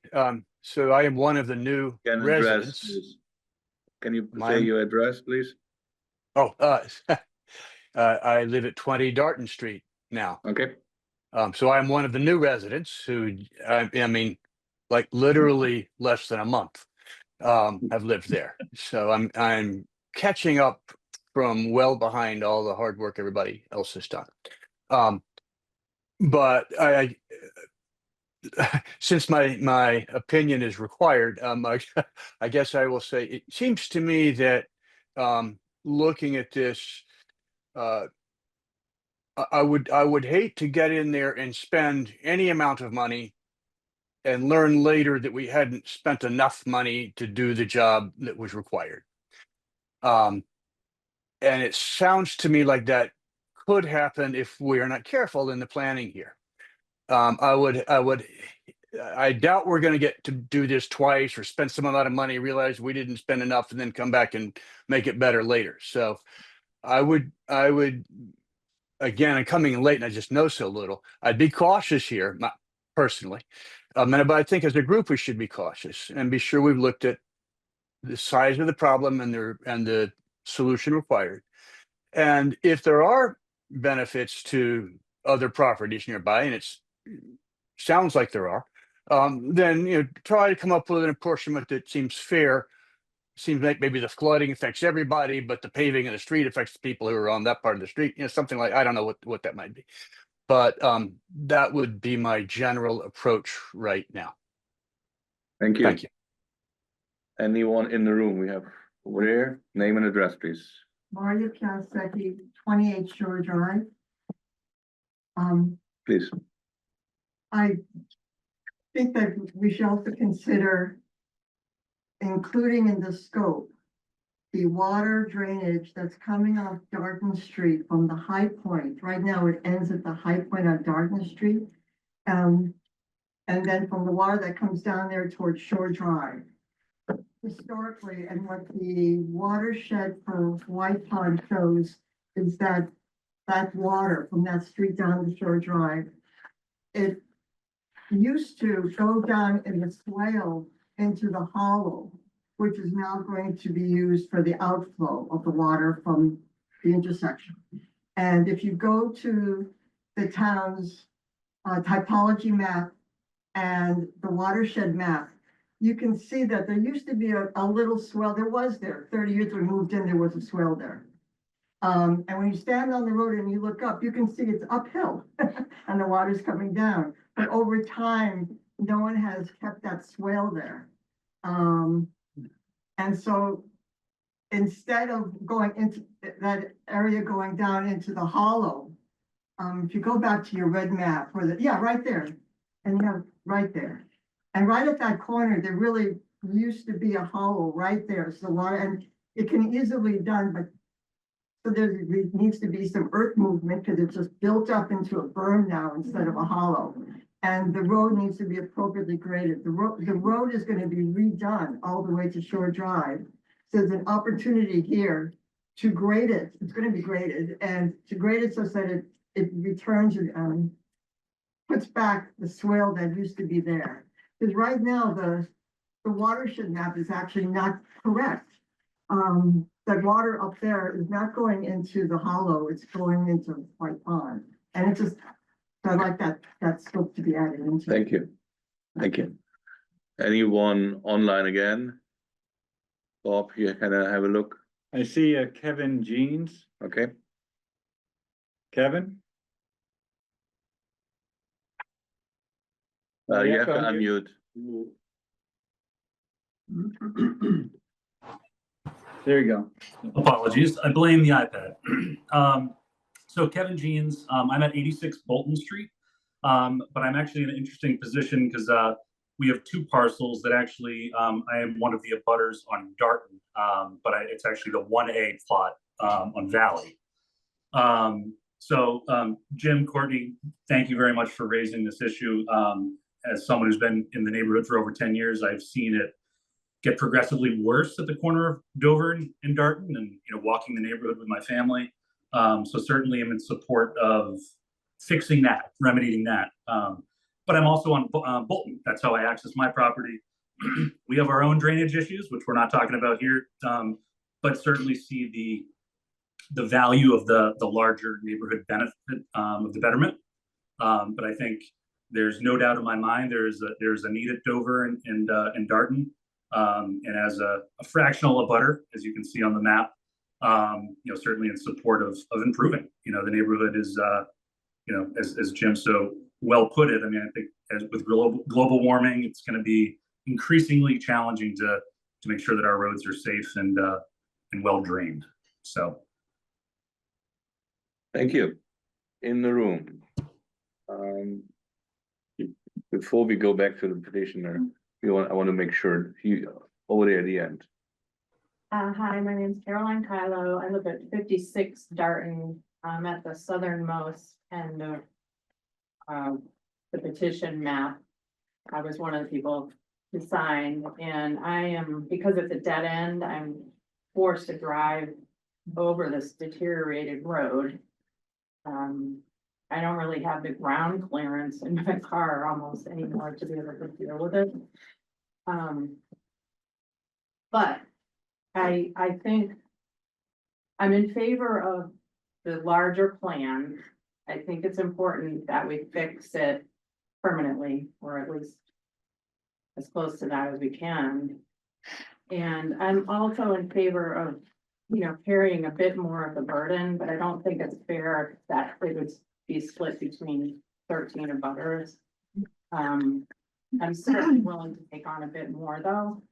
So I am one of the new Can address, residents. please. Can you say Mine? your address, please? Oh, I live at 20 Darton Street now. Okay. So I'm one of the new residents who, I mean, like literally less than a month, have lived there. So I'm catching up from well behind all the hard work everybody else has done. But since my opinion is required, I guess I will say it seems to me that looking at this, I would hate to get in there and spend any amount of money and learn later that we hadn't spent enough money to do the job that was required. And it sounds to me like that could happen if we are not careful in the planning here. I doubt we're going to get to do this twice or spend some amount of money, realize we didn't spend enough, and then come back and make it better later. So I would, again, I'm coming in late and I just know so little. I'd be cautious here, personally. But I think as a group, we should be cautious and be sure we've looked at the size of the problem and the solution required. And if there are benefits to other properties nearby, and it sounds like there are, then try to come up with an apportionment that seems fair. Seems like maybe the flooding affects everybody, but the paving of the street affects the people who are on that part of the street. Something like, I don't know what that might be, but that would be my general approach right now. Thank you. Thank you. Anyone in the room? We have over there, name and address, please. Maria Piasecki, 28 Shore Drive. Please. I think that we should also consider including in the scope the water drainage that's coming off Darden Street from the high point. Right now, it ends at the high point on Darden Street. And then from the water that comes down there towards Shore Drive. Historically, and what the watershed for White Pond shows is that water from that street down to Shore Drive, it used to go down in the swale into the hollow, which is now going to be used for the outflow of the water from the intersection. And if you go to the town's typology map and the watershed map, you can see that there used to be a little swell. There was 30 years we moved in, there was a swell there. And when you stand on the road and you look up, you can see it's uphill and the water's coming down. But over time, no one has kept that swale there. And so instead of going into that area going down into the hollow, if you go back to your red map, right there, and you have right there. And right at that corner, there really used to be a hollow right there. So water, and it can easily be done, but so there needs to be some earth movement because it's just built up into a berm now instead of a hollow. And the road needs to be appropriately graded. The road is going to be redone all the way to Shore Drive. So there's an opportunity here to grade it. It's going to be graded and to grade it so that it returns and puts back the swale that used to be there. Because right now, the watershed map is actually not correct. That water up there is not going into the hollow, it's going into White Pond. And it's just, so I'd like that scope to be added into. Thank you. Thank you. Anyone online again? Bob, you can have a look. I see Kevin Jeans. Okay. Kevin? You have to unmute. There you go. Apologies, I blame the iPad. So Kevin Jeans, I'm at 86 Bolton Street, but I'm actually in an interesting position because we have two parcels that actually, I am one of the abutters on Darton, but it's actually the 1A plot on Valley. So Jim, Courtney, thank you very much for raising this issue. As someone who's been in the neighborhood for over 10 years, I've seen it get progressively worse at the corner of Dover and Darton, and walking the neighborhood with my family. So certainly I'm in support of fixing that, remedying that. But I'm also on Bolton. That's how I access my property. We have our own drainage issues, which we're not talking about here, but certainly see the value of the larger neighborhood benefit of the betterment. But I think there's no doubt in my mind there's a need at Dover and Darton. And as a fractional abutter, as you can see on the map, certainly in support of improving. The neighborhood is, as Jim so well put it. I mean, I think as with global warming, it's going to be increasingly challenging to make sure that our roads are safe and well drained. So, thank you. In the room. Before we go back to the petitioner, I want to make sure over there at the end. Hi, my name's Caroline Kylo. I live at 56 Darton. I'm at the southernmost end of the petition map. I was one of the people who signed, and I am, because it's a dead end, I'm forced to drive over this deteriorated road. I don't really have the ground clearance in my car almost anymore to be able to deal with it. But I think I'm in favor of the larger plan. I think it's important that we fix it permanently, or at least as close to that as we can. And I'm also in favor of, carrying a bit more of the burden, but I don't think it's fair that it would be split between 13 abutters. I'm certainly willing to take on a bit more though.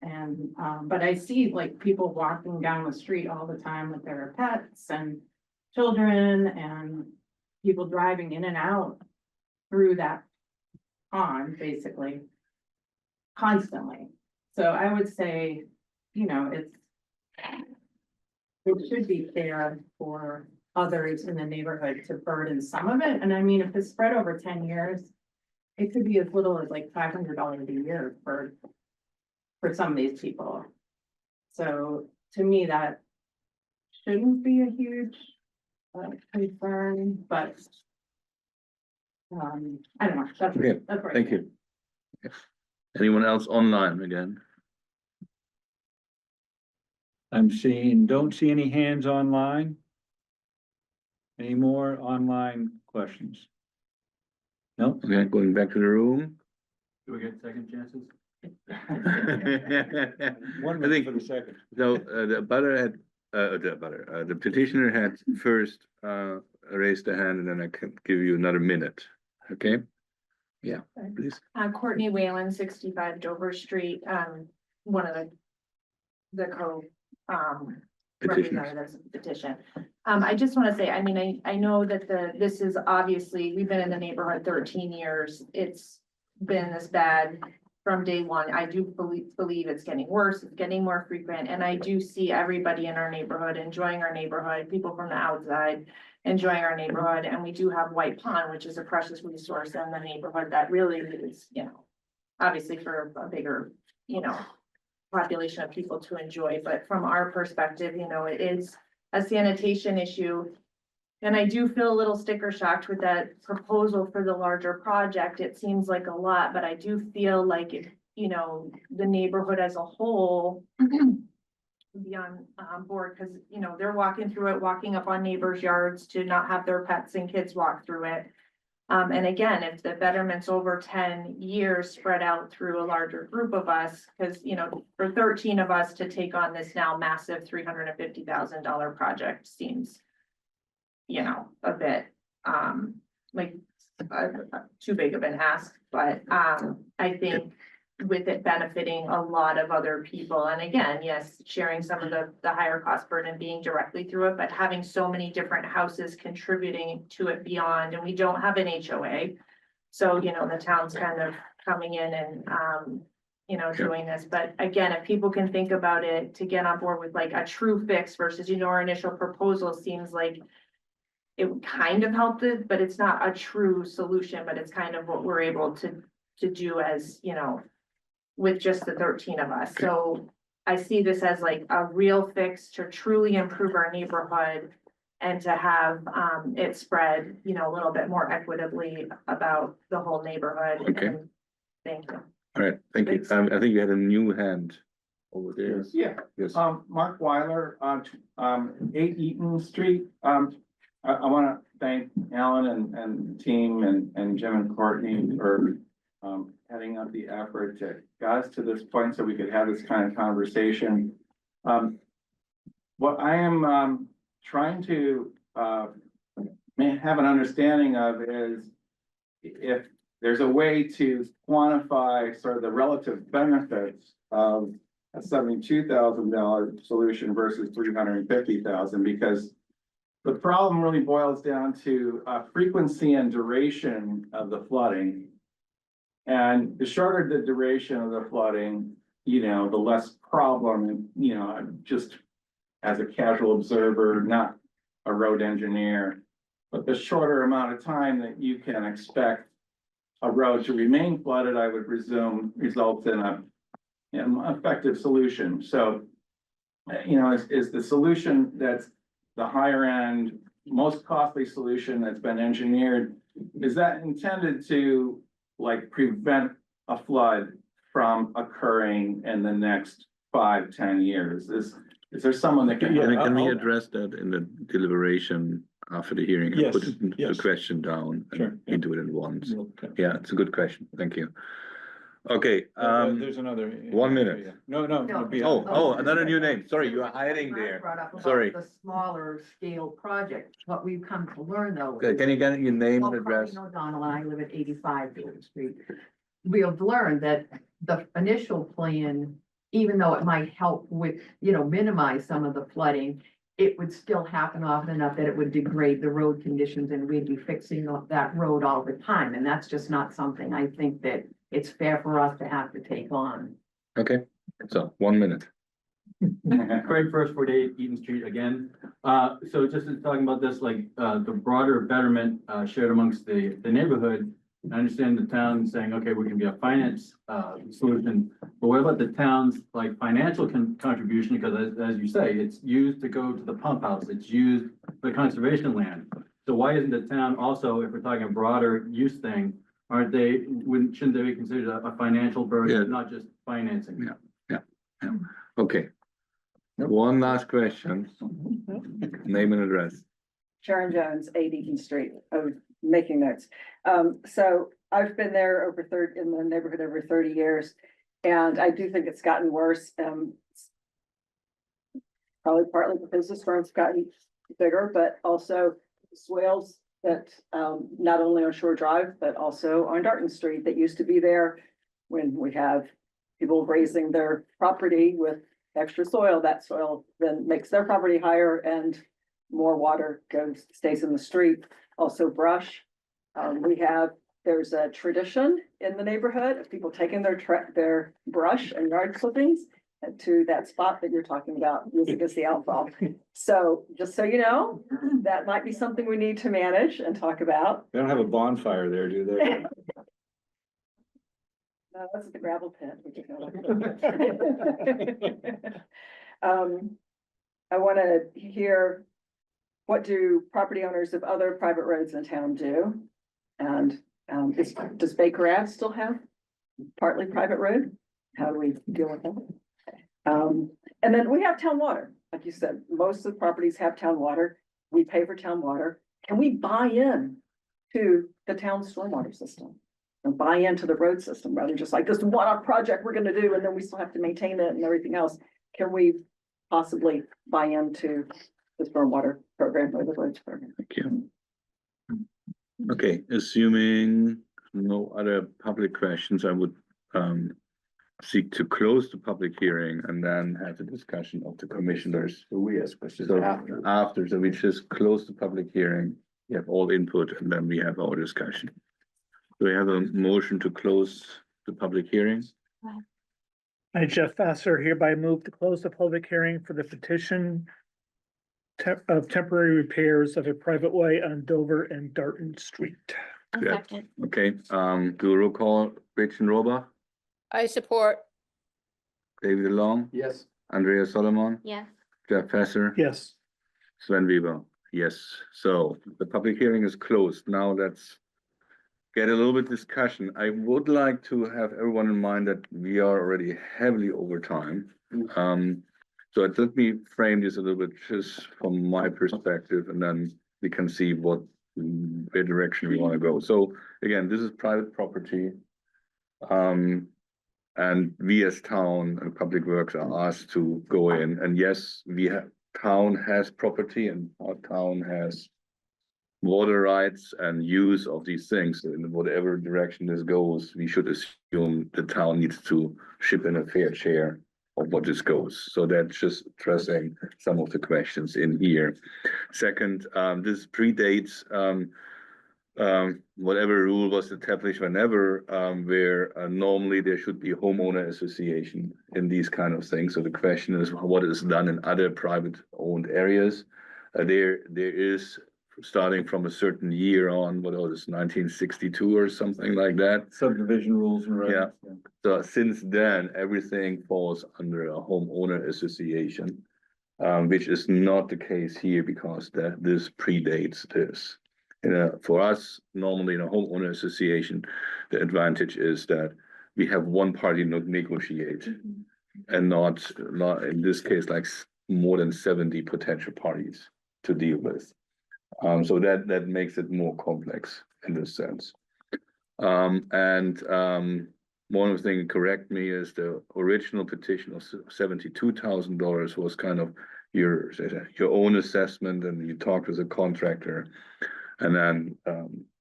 And, but I see like people walking down the street all the time with their pets and children and people driving in and out through that pond, basically, constantly. So I would say, you know, it should be fair for others in the neighborhood to burden some of it. And I mean, if it's spread over 10 years, it could be as little as like $500 a year for some of these people. So to me, that shouldn't be a huge concern, but I don't know. Okay, That's right. thank you. Anyone else online again? Don't see any hands online. Any more online questions? No? Okay, going back to the room. Do we get second chances? One I minute think- for the second. So, the petitioner had first, raised a hand, and then I can give you another minute, okay? Yeah, please. Courtney Whalen, 65 Dover Street, one of the Petitioners. representatives of the petition. I just want to say, I mean, I know that this is obviously, we've been in the neighborhood 13 years. It's been this bad from day one. I do believe it's getting worse, it's getting more frequent, and I do see everybody in our neighborhood enjoying our neighborhood, people from the outside enjoying our neighborhood, and we do have White Pond, which is a precious resource in the neighborhood that really is, you know, obviously for a bigger, you know, population of people to enjoy, but from our perspective, you know, it is a sanitation issue. And I do feel a little sticker shocked with that proposal for the larger project. It seems like a lot, but I do feel like, you know, the neighborhood as a whole be on board, because, you know, they're walking through it, walking up on neighbors' yards to not have their pets and kids walk through it. And again, if the betterment's over 10 years spread out through a larger group of us, because, you know, for 13 of us to take on this now massive $350,000 project seems, you know, a bit, like, too big of an ask, but, I think with it benefiting a lot of other people, and again, yes, sharing some of the higher cost burden being directly through it, but having so many different houses contributing to it beyond, and we don't have an HOA. So, you know, the town's kind of coming in and, you know, doing this, but again, if people can think about it to get on board with like a true fix versus, you know, our initial proposal seems like it would kind of help it, but it's not a true solution, but it's kind of what we're able to do as, you know, with just the 13 of us. So I see this as like a real fix to truly improve our neighborhood and to have it spread, you know, a little bit more equitably about the whole neighborhood. Okay. And thank you. All right, thank you. I think you had a new hand over there. Yeah, Yes. Mark Weiler, 8 Eaton Street. I want to thank Alan and team and Jim and Courtney for heading up the effort to get us to this point so we could have this kind of conversation. What I am trying to have an understanding of is if there's a way to quantify sort of the relative benefits of a $72,000 solution versus $350,000, because the problem really boils down to frequency and duration of the flooding. And the shorter the duration of the flooding, you know, the less problem, and, you know, just as a casual observer, not a road engineer, but the shorter amount of time that you can expect a road to remain flooded, I would presume, results in a, you know, effective solution. So, you know, is the solution that's the higher end, most costly solution that's been engineered, is that intended to like prevent a flood from occurring in the next 5-10 years? Is there someone that can? Can we address that in the deliberation after the hearing? And Yes, put the yes. question down Sure, and into it at once. Okay. Yeah, it's a good question. Thank you. Okay, There's another. 1 minute. No, it'd be- another new name. Sorry, you are hiding there. Brought up about Sorry. The smaller scale project. What we've come to learn though. Okay, can you get your name Well, and address? Colleen O'Donnell, and I live at 85 David Street. We have learned that the initial plan even though it might help with, minimize some of the flooding, it would still happen often enough that it would degrade the road conditions and we'd be fixing up that road all the time. And that's just not something I think that it's fair for us to have to take on. Okay, so 1 minute. Craig, first 48 Eaton Street again. So just talking about this, like, the broader betterment, shared amongst the neighborhood. I understand the town saying, okay, we can be a finance, solution, but what about the town's like financial contribution? Because as you say, it's used to go to the pump house, it's used for conservation land. So why isn't the town also, if we're talking a broader use thing, shouldn't they be considered a financial burden, Yeah. not just financing? Yeah. Okay. One last question. Name and address. Sharon Jones, 8 Eaton Street, of making notes. So I've been there in the neighborhood over 30 years, and I do think it's gotten worse. Probably partly because the storm's gotten bigger, but also swales that, not only on Shore Drive, but also on Darton Street that used to be there when we have people raising their property with extra soil. That soil then makes their property higher and more water stays in the street. Also brush. There's a tradition in the neighborhood of people taking their brush and yard clippings to that spot that you're talking about, using as the outfall. So just so you know, that might be something we need to manage and talk about. They don't have a bonfire there, do they? No, that's the gravel pit. I want to hear, what do property owners of other private roads in town do? And does Baker Ave still have partly private road? How do we deal with that? And then we have town water. Like you said, most of the properties have town water. We pay for town water. Can we buy in to the town stormwater system? And buy into the road system rather than just like this one-off project we're gonna do and then we still have to maintain it and everything else. Can we possibly buy into the stormwater program or the roads program? Thank you. Okay, assuming no other public questions, I would seek to close the public hearing and then have the discussion of the commissioners. So we ask questions So after. so we just close the public hearing, we have all input, and then we have our discussion. Do we have a motion to close the public hearing? I, Jeff Vassar, hereby move to close the public hearing for the petition of temporary repairs of a private way on Dover and Darton Street. Yeah. Okay, do a roll call, Gretchen Roba, I support. David Long, Yes. Andrea Solomon, Yes. Jeff Vassar, Yes. Sven Weber. Yes, so the public hearing is closed. Now let's get a little bit discussion. I would like to have everyone in mind that we are already heavily over time. So let me frame this a little bit just from my perspective, and then we can see what direction we want to go. So again, this is private property. And we as town and public works are asked to go in, and yes, town has property and our town has water rights and use of these things. In whatever direction this goes, we should assume the town needs to chip in a fair share of what this goes. So that's just addressing some of the questions in here. Second, this predates whatever rule was established whenever, where normally there should be homeowner association in these kind of things. So the question is, what is done in other private owned areas? There is, starting from a certain year on, what was it, 1962 or something like that. Subdivision rules and regs. Yeah. So since then, everything falls under a homeowner association, which is not the case here because this predates this. For us, normally in a homeowner association, the advantage is that we have one party not negotiate and not in this case, like more than 70 potential parties to deal with. So that makes it more complex in this sense. One of the things, correct me, is the original petition of $72,000 was kind of your own assessment, and you talked with a contractor, and then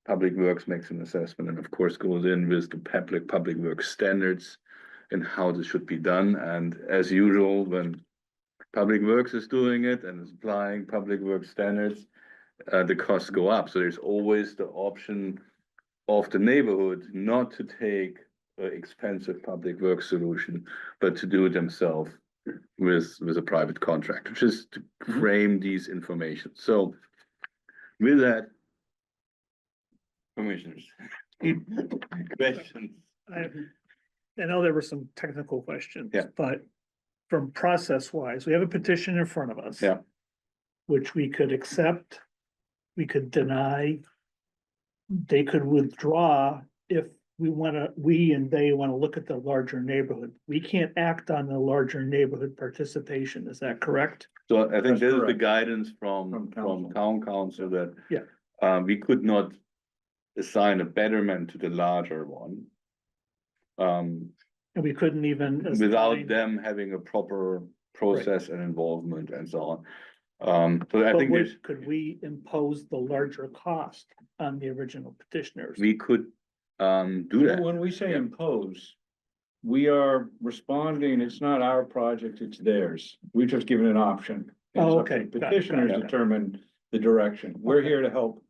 Public Works makes an assessment, and of course goes in with the public works standards, in how this should be done. And as usual, when Public Works is doing it and is applying Public Works standards, the costs go up. So there's always the option of the neighborhood not to take an expensive Public Works solution, but to do it themselves with a private contractor, just to frame these information. So with that, commissioners, questions? I know there were some technical questions. Yeah. But from process wise, we have a petition in front of us. Yeah. Which we could accept, we could deny. They could withdraw if we and they wanna look at the larger neighborhood. We can't act on the larger neighborhood participation, is that correct? So I think That's this is the correct. guidance From from council. town council that. Yeah. We could not assign a betterment to the larger one. And we couldn't even. Without assign- them having a proper process and involvement and so on. So I But think there's, could we impose the larger cost on the original petitioners? we could, do that. When we say impose, we are responding, it's not our project, it's theirs. We've just given an option. And Oh, it's up to okay. the Got it, Petitioners got it. determine the direction. We're Okay. here to help.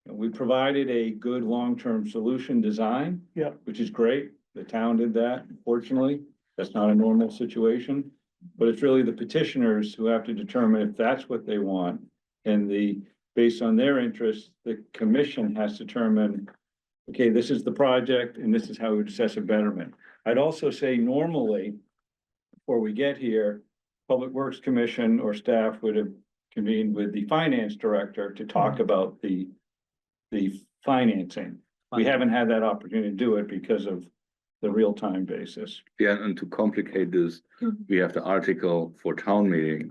And we provided a good long-term solution design. Yeah. Which is great. The town did that, fortunately. That's not a normal situation. But it's really the petitioners who have to determine if that's what they want. And based on their interests, the commission has to determine, okay, this is the project and this is how we would assess a betterment. I'd also say normally, before we get here, Public Works Commission or staff would have convened with the finance director to talk about the financing. We haven't had that opportunity to do it because of the real-time basis. Yeah, and to complicate this, we have the article for town meeting.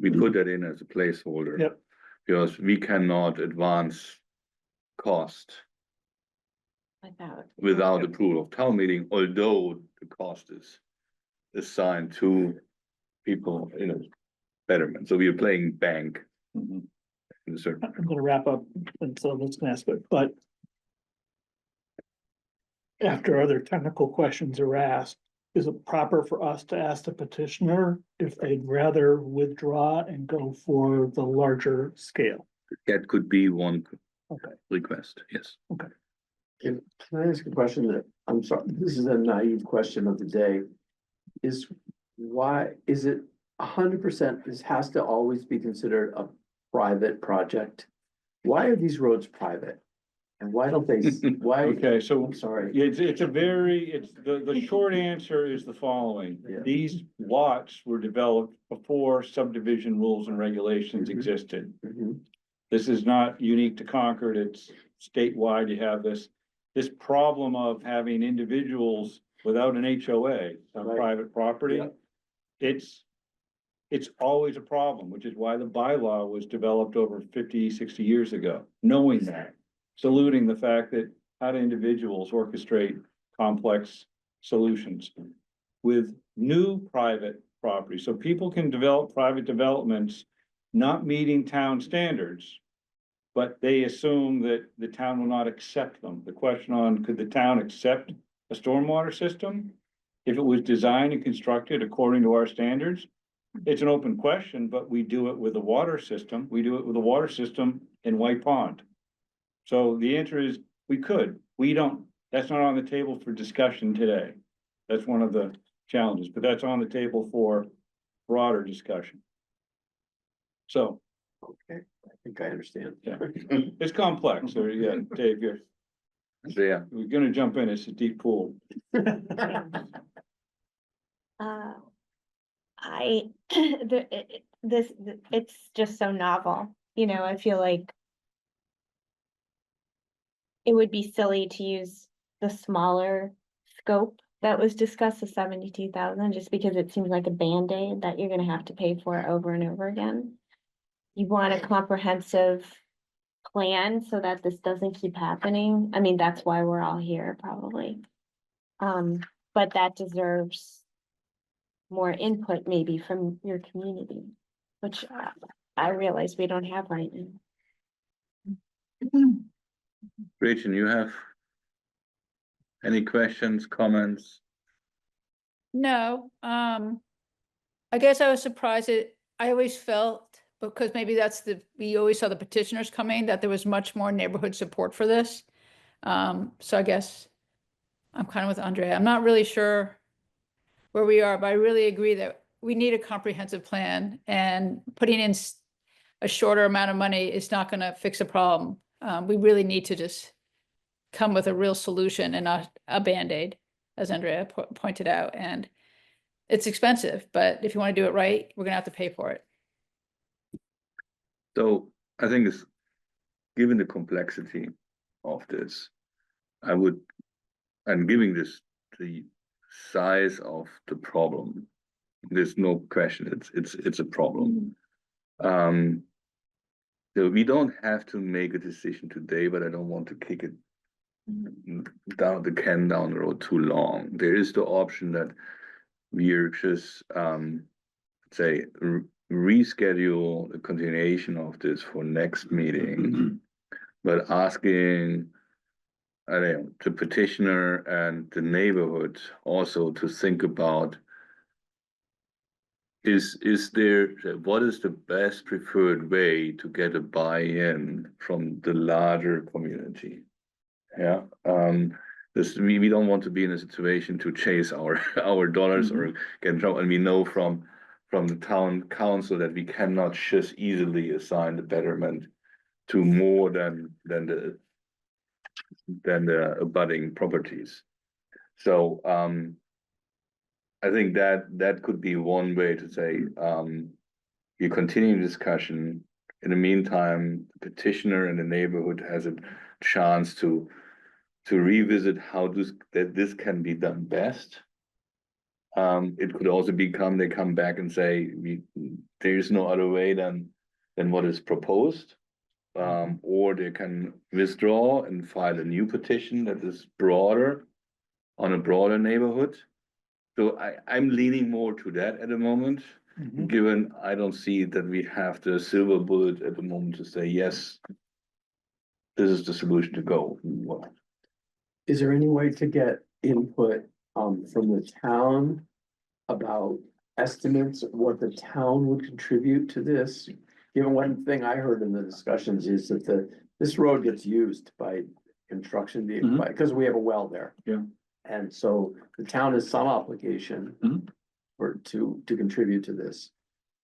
We put that in as a placeholder. Yep. Because we cannot advance cost without approval of town meeting, although the cost is assigned to people in a betterment. So we are playing bank Mhm. in a certain. I'm gonna wrap up and so let's ask it, but. After other technical questions are asked, is it proper for us to ask the petitioner if they'd rather withdraw and go for the larger scale? That could be one Okay. request, yes. Can I ask a question that, I'm sorry, this is a naive question of the day. Why is it 100%, this has to always be considered a private project? Why are these roads private? And why don't they, why, Okay, so I'm sorry. it's the short answer is the following. Yeah. These lots were developed before subdivision rules and regulations Mhm. existed. Mhm. This is not unique to Concord, it's statewide, you have this problem of having individuals without an HOA on Right. private property. Yeah. It's always a problem, which is why the bylaw was developed over 50, 60 years ago, knowing that. Saluting the fact that how do individuals orchestrate complex solutions with new private property, so people can develop private developments not meeting town standards, but they assume that the town will not accept them. The question on, could the town accept a stormwater system if it was designed and constructed according to our standards? It's an open question, but we do it with a water system. We do it with a water system in White Pond. So the answer is, we could, we don't, that's not on the table for discussion today. That's one of the challenges, but that's on the table for broader discussion. So, Okay, I think I understand. yeah, it's complex, so yeah, Dave, Yeah, we're gonna jump in, it's a deep pool. It's just so novel, you know, I feel like it would be silly to use the smaller scope that was discussed, the 72,000, just because it seems like a Band-Aid that you're gonna have to pay for over and over again. You want a comprehensive plan so that this doesn't keep happening. I mean, that's why we're all here, probably. But that deserves more input maybe from your community, which I realize we don't have right now. Gretchen, you have any questions, comments? No, I guess I was surprised I always felt, because maybe we always saw the petitioners coming, that there was much more neighborhood support for this. So I guess I'm kind of with Andrea. I'm not really sure where we are, but I really agree that we need a comprehensive plan, and putting in a shorter amount of money is not going to fix a problem. We really need to just come with a real solution and not a Band-Aid, as Andrea pointed out. And it's expensive, but if you want to do it right, we're gonna have to pay for it. So I think it's, given the complexity of this, I'm giving this the size of the problem. There's no question, it's a problem. So we don't have to make a decision today, but I don't want to kick it down the road too long. There is the option that we're just say reschedule the continuation of this for next meeting, but asking I don't know, the petitioner and the neighborhood also to think about what is the best preferred way to get a buy-in from the larger community? Yeah, we don't want to be in a situation to chase our dollars or get in trouble. And we know from the town council that we cannot just easily assign the betterment to more than the abutting properties. So I think that could be one way to say you continue discussion. In the meantime, the petitioner and the neighborhood has a chance to revisit how this can be done best. It could also become they come back and say there is no other way than what is proposed, or they can withdraw and file a new petition that is broader on a broader neighborhood. So I'm leaning more to that at the moment, given I don't see that we have the silver bullet at the moment to say yes, this is the solution to go. Is there any way to get input from the town about estimates of what the town would contribute to this? Given one thing I heard in the discussions is that this road gets used by construction vehicles, because we have a well there. Yeah. And so the town has some obligation to contribute to this.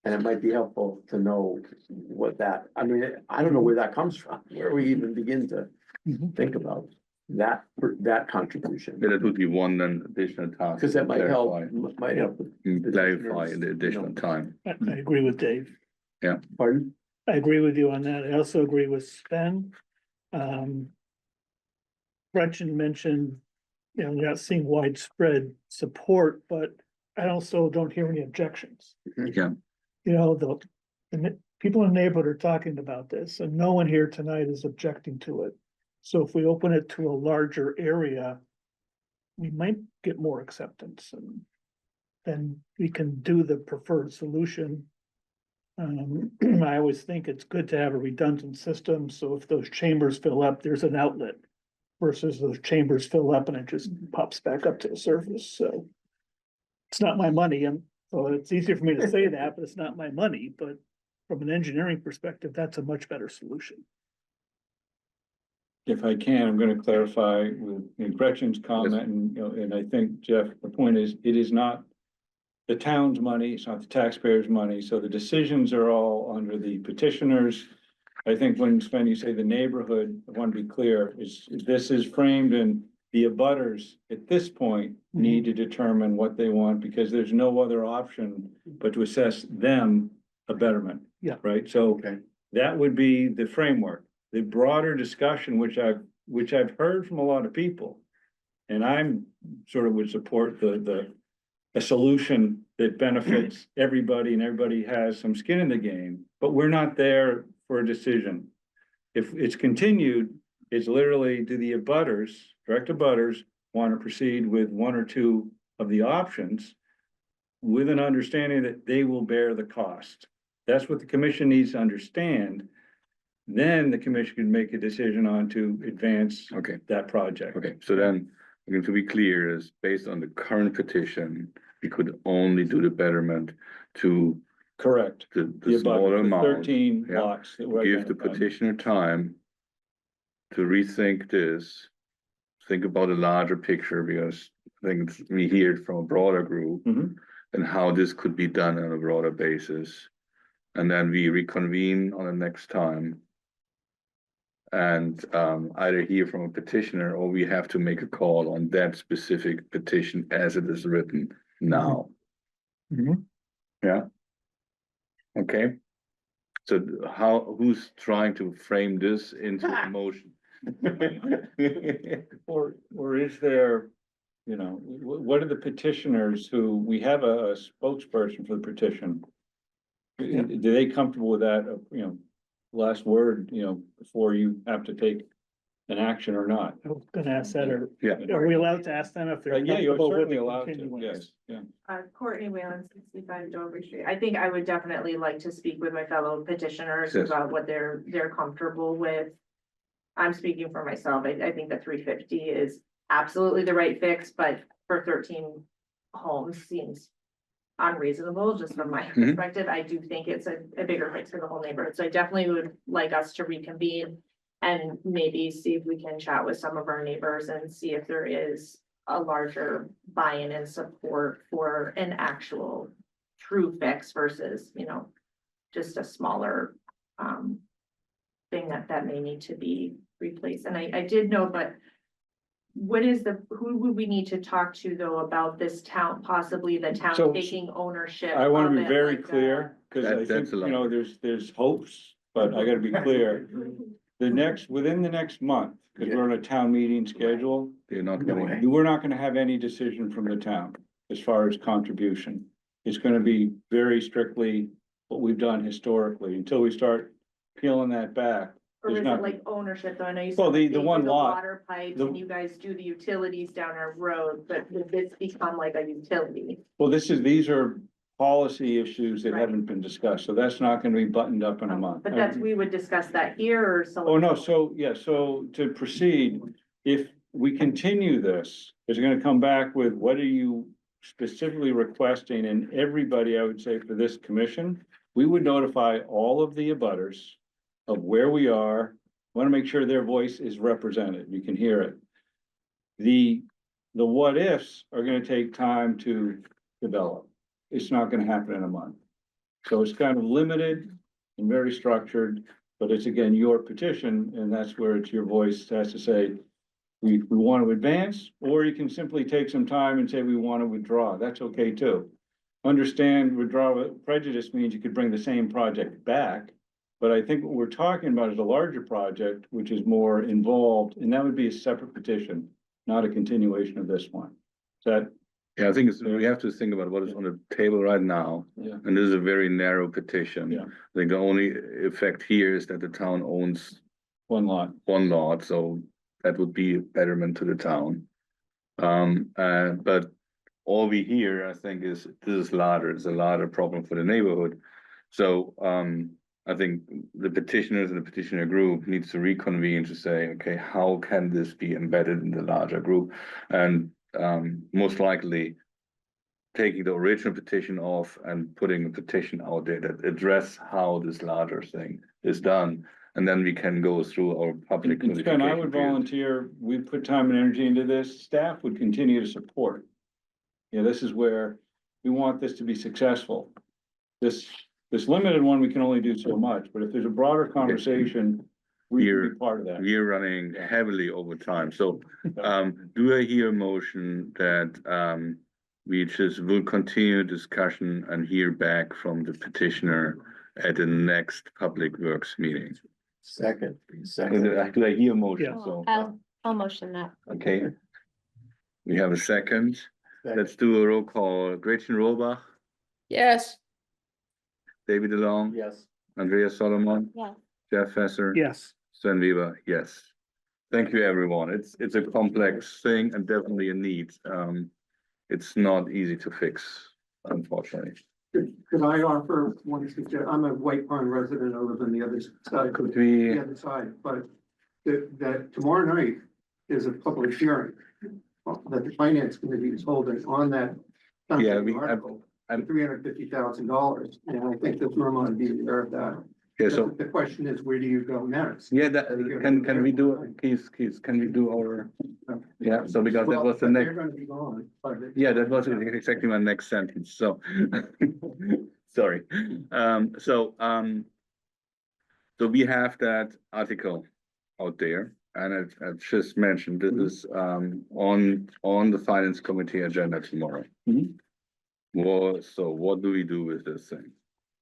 And it might be helpful to know what that, I mean, I don't know where that comes from, where we even begin to think about that contribution. That would be one then additional task. Because that might help, Clarify in the additional time. I agree with Dave. Yeah. Pardon? I agree with you on that. I also agree with Sven. Gretchen mentioned, you're not seeing widespread support, but I also don't hear any objections. Yeah. The people in the neighborhood are talking about this, and no one here tonight is objecting to it. So if we open it to a larger area, we might get more acceptance, and then we can do the preferred solution. I always think it's good to have a redundant system, so if those chambers fill up, there's an outlet versus those chambers fill up and it just pops back up to the surface. So it's not my money, and so it's easier for me to say that, but it's not my money. But from an engineering perspective, that's a much better solution. If I can, I'm gonna clarify with Gretchen's comment, and I think, Jeff, the point is, it is not the town's money, it's not the taxpayers' money, so the decisions are all under the petitioners. I think when Sven, you say the neighborhood, I want to be clear, this is framed in the abutters at this point need to determine what they want, because there's no other option but to assess them a betterment. Yeah. Right, so that would be the framework. The broader discussion, which I've heard from a lot of people, and I'm sort of would support a solution that benefits everybody and everybody has some skin in the game, but we're not there for a decision. If it's continued, it's literally, do the abutters, direct abutters, want to proceed with one or two of the options with an understanding that they will bear the cost. That's what the commission needs to understand. Then the commission can make a decision on to advance that project. Okay, so then, again, to be clear, is based on the current petition, we could only do the betterment to Correct. the smaller amount. 13 Yeah. lots. that were Give the identified. petitioner time to rethink this, think about a larger picture, because I think we hear it from a broader group Mhm. and how this could be done on a broader basis. And then we reconvene on the next time. And either hear from a petitioner or we have to make a call on that specific petition as it is written now. Mhm. Yeah. Okay. So who's trying to frame this into a motion? Or is there, what are the petitioners who, we have a spokesperson for the petition? Do they comfortable with that, last word, before you have to take an action or not? I was gonna ask that, or Yeah. are we allowed to ask them if they're Yeah, you're comfortable with certainly the allowed to, continuance? yes, yeah. Courtney Whalen, 65 Dover Street. I think I would definitely like to speak with my fellow petitioners Yes. about what they're comfortable with. I'm speaking for myself. I think the 350 is absolutely the right fix, but for 13 homes seems unreasonable, just from my Mhm. perspective. I do think it's a bigger fix for the whole neighborhood. So I definitely would like us to reconvene and maybe see if we can chat with some of our neighbors and see if there is a larger buy-in and support for an actual true fix versus, just a smaller thing that may need to be replaced. And I did know, but who would we need to talk to though about this town, possibly the town So- taking ownership? I want of to be it, very like, clear, because I think, That's a lot. there's hopes, but I gotta be clear. Within the next month, because we're on a town meeting schedule, They're not going. we're not gonna have any decision from the town as far as contribution. It's gonna be very strictly what we've done historically, until we start peeling that back. Or There's is it not, like ownership though? I know you Well, said like the they one do the lot, water pipes the- and you guys do the utilities down our road, but would this become like a utility? well, these are policy issues that Right. haven't been discussed, so that's not gonna be buttoned up in a month. But we would discuss that here or so. Oh, no, so to proceed, if we continue this, it's gonna come back with, what are you specifically requesting? And everybody, I would say, for this commission, we would notify all of the abutters of where we are, wanna make sure their voice is represented, you can hear it. The what ifs are gonna take time to develop. It's not gonna happen in a month. So it's kind of limited and very structured, but it's again, your petition, and that's where it's your voice has to say, we want to advance, or you can simply take some time and say, we want to withdraw. That's okay too. Understand withdraw with prejudice means you could bring the same project back. But I think what we're talking about is a larger project, which is more involved, and that would be a separate petition, not a continuation of this one. Is Yeah, I think we have to think about what is on the table right now. Yeah. And this is a very narrow petition. Yeah. I think the only effect here is that the town owns one lot. One lot, so that would be a betterment to the town. But all we hear, I think, is this is larger, it's a larger problem for the neighborhood. So, I think the petitioners and the petitioner group needs to reconvene to say, okay, how can this be embedded in the larger group? And, most likely taking the original petition off and putting a petition out there that address how this larger thing is done. And then we can go through our public. And Ken, I would notification period. volunteer, we put time and energy into this, staff would continue to support. This is where we want this to be successful. This limited one, we can only do so much, but if there's a broader conversation, we can be part of that. We're running heavily over time, so, do I hear a motion that, we just will continue discussion and hear back from the petitioner at the next Public Works meeting? Second. Do I hear a motion? Yeah. So, I'll motion that. okay. We have a second. Let's do a roll call. Gretchen Rohrbach, Yes. David DeLong, Yes. Andrea Solomon, Yeah. Jeff Fesser. Yes. Sven Weber, yes. Thank you, everyone. It's a complex thing and definitely a need. It's not easy to fix, unfortunately. Could I offer one suggestion? I'm a White Pond resident. I live on the other side. Could we, The other side, but that tomorrow night is a public hearing that the finance committee is holding on that Yeah, we- article, I'm- $350,000, and I think the firm ought to be aware of that. Yeah, so, The question is, where do you go next? yeah, that, can we do, Keith, can we do our, yeah, so because that Well, was the but next. They're gonna be gone. Yeah, that was exactly my next sentence, so. Sorry, so we have that article out there, and I just mentioned, this is, on the finance committee agenda tomorrow. Well, so what do we do with this thing?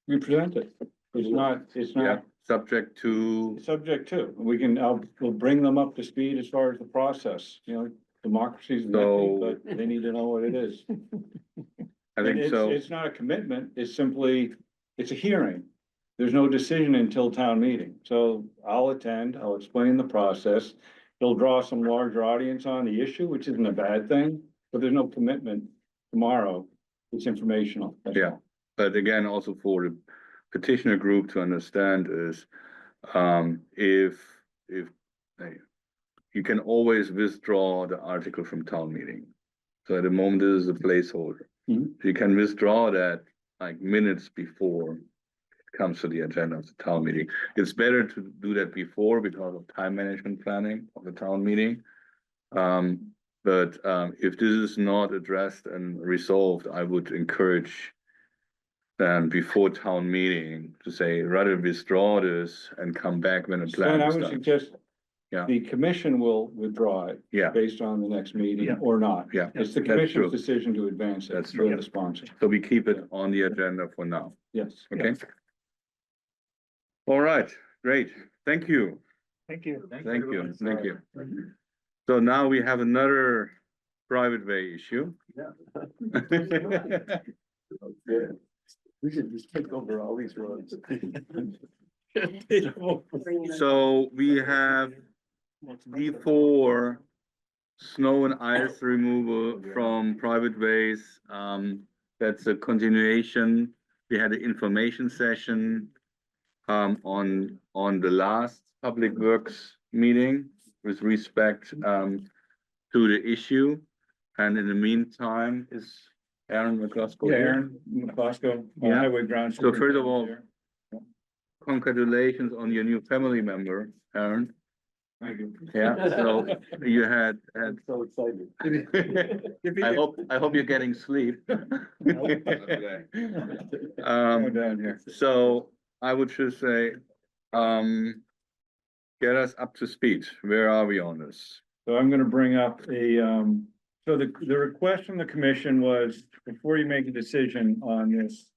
We present it. It's Yeah, not subject to, subject to, we'll bring them up to speed as far as the process, you know, democracy's So- messy, but they need to know what it is. I think It's- so, It's not a commitment, it's simply, it's a hearing. There's no decision until town meeting, so I'll attend, I'll explain the process. It'll draw some larger audience on the issue, which isn't a bad thing, but there's no commitment tomorrow. It's informational. That's yeah, all. but again, also for the petitioner group to understand is, if hey, you can always withdraw the article from town meeting. So at the moment, this is a placeholder. Mhm. You can withdraw that like minutes before it comes to the agenda of the town meeting. It's better to do that before because of time management planning of the town meeting. But if this is not addressed and resolved, I would encourage then before town meeting to say, rather withdraw this and come back when the So plan I is would done. suggest Yeah. the commission will withdraw it Yeah, based on the next meeting Yeah. or not. yeah, It's the that's commission's true. decision to advance it. That's We're true. the sponsor. So we keep it on the agenda for now, Yes. okay? All right, great, thank you, Thank you. thank you, thank you. So now we have another private way issue. We should just take over all these roads. So we have D4 snow and ice removal from private ways. That's a continuation. We had an information session on the last Public Works meeting with respect to the issue. And in the meantime, is Aaron McCluskey Yeah, here? Aaron McCluskey, Yeah. Highway Ground. So first of all, Superintendent here. congratulations on your new family member, Aaron. Thank you. Yeah, so you had. So excited. I hope you're getting sleep. Going down here. So I would just say, get us up to speed. Where are we on this? So I'm gonna bring up so the request from the commission was, before you make a decision on this,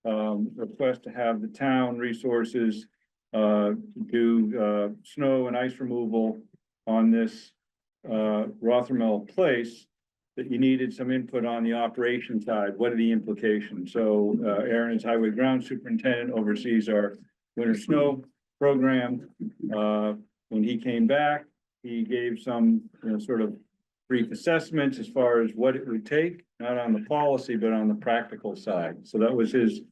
request to have the town resources do snow and ice removal on this Rothermel Place, that you needed some input on the operation side. What are the implications? So Aaron is Highway Ground Superintendent, oversees our winter snow program. When he came back, he gave some, sort of brief assessments as far as what it would take, not on the policy, but on the practical side. So that was his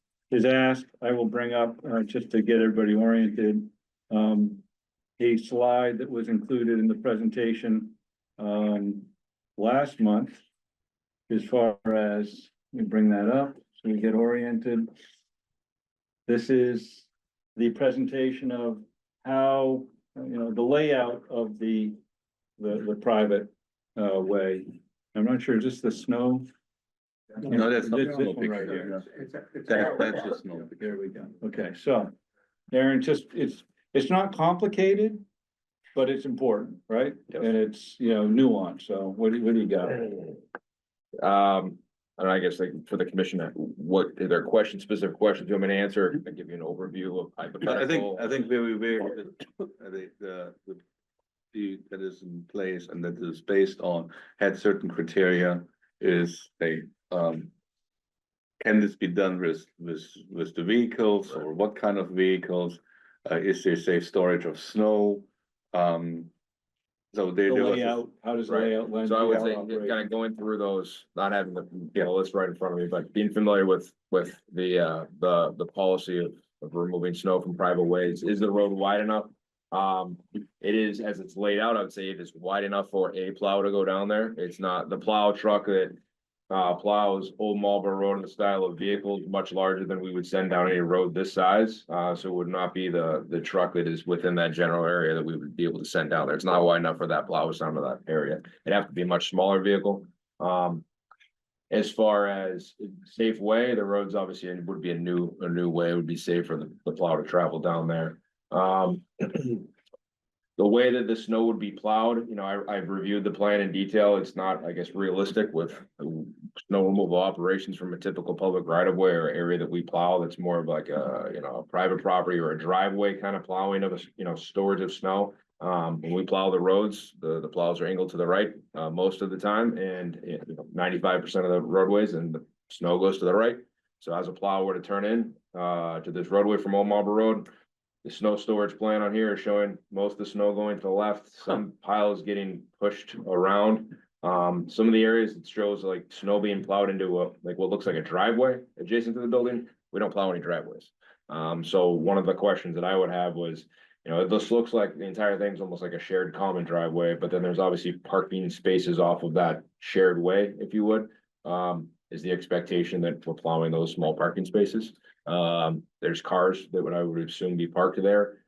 ask. I will bring up, just to get everybody oriented, a slide that was included in the presentation last month. As far as, let me bring that up so we get oriented. This is the presentation of how, the layout of the private way. I'm not sure, is this the snow? No, that's not This the snow one right picture, here. That's the snow picture. There we go. Okay, so, Aaron, it's not complicated, but it's important, right? And it's, nuanced. So what do you got? And I guess like for the commission, what, are there questions, specific questions you want me to answer? I give you an overview of hypothetical. I think very, that is in place and that is based on, had certain criteria is can this be done with the vehicles or what kind of vehicles? Is there safe storage of snow? So The there was. layout, how does the Right. layout lend? So I to would our say, operation? kind of going through those, not having the, list right in front of me, but being familiar with the policy of removing snow from private ways. Is the road wide enough? It is, as it's laid out, I would say it is wide enough for a plow to go down there. It's not the plow truck that plows Old Marlboro Road in the style of vehicles much larger than we would send down any road this size. So it would not be the truck that is within that general area that we would be able to send down there. It's not wide enough for that plow down to that area. It'd have to be a much smaller vehicle. As far as safe way, the roads obviously would be a new way. It would be safe for the plow to travel down there. The way that the snow would be plowed, you know, I've reviewed the plan in detail. It's not, I guess, realistic with snow removal operations from a typical public right of way or area that we plow. That's more of like a, you know, a private property or a driveway kind of plowing of a, you know, storage of snow. When we plow the roads, the plows are angled to the right, most of the time, and 95% of the roadways and the snow goes to the right. So as a plow were to turn in, to this roadway from Old Marlboro Road, the snow storage plan on here is showing most of the snow going to the left, some piles getting pushed around. Some of the areas it shows like snow being plowed into a, like what looks like a driveway adjacent to the building. We don't plow any driveways. So one of the questions that I would have was, you know, this looks like the entire thing's almost like a shared common driveway, but then there's obviously parking spaces off of that shared way, if you would. Is the expectation that we're plowing those small parking spaces? There's cars that I would assume be parked there.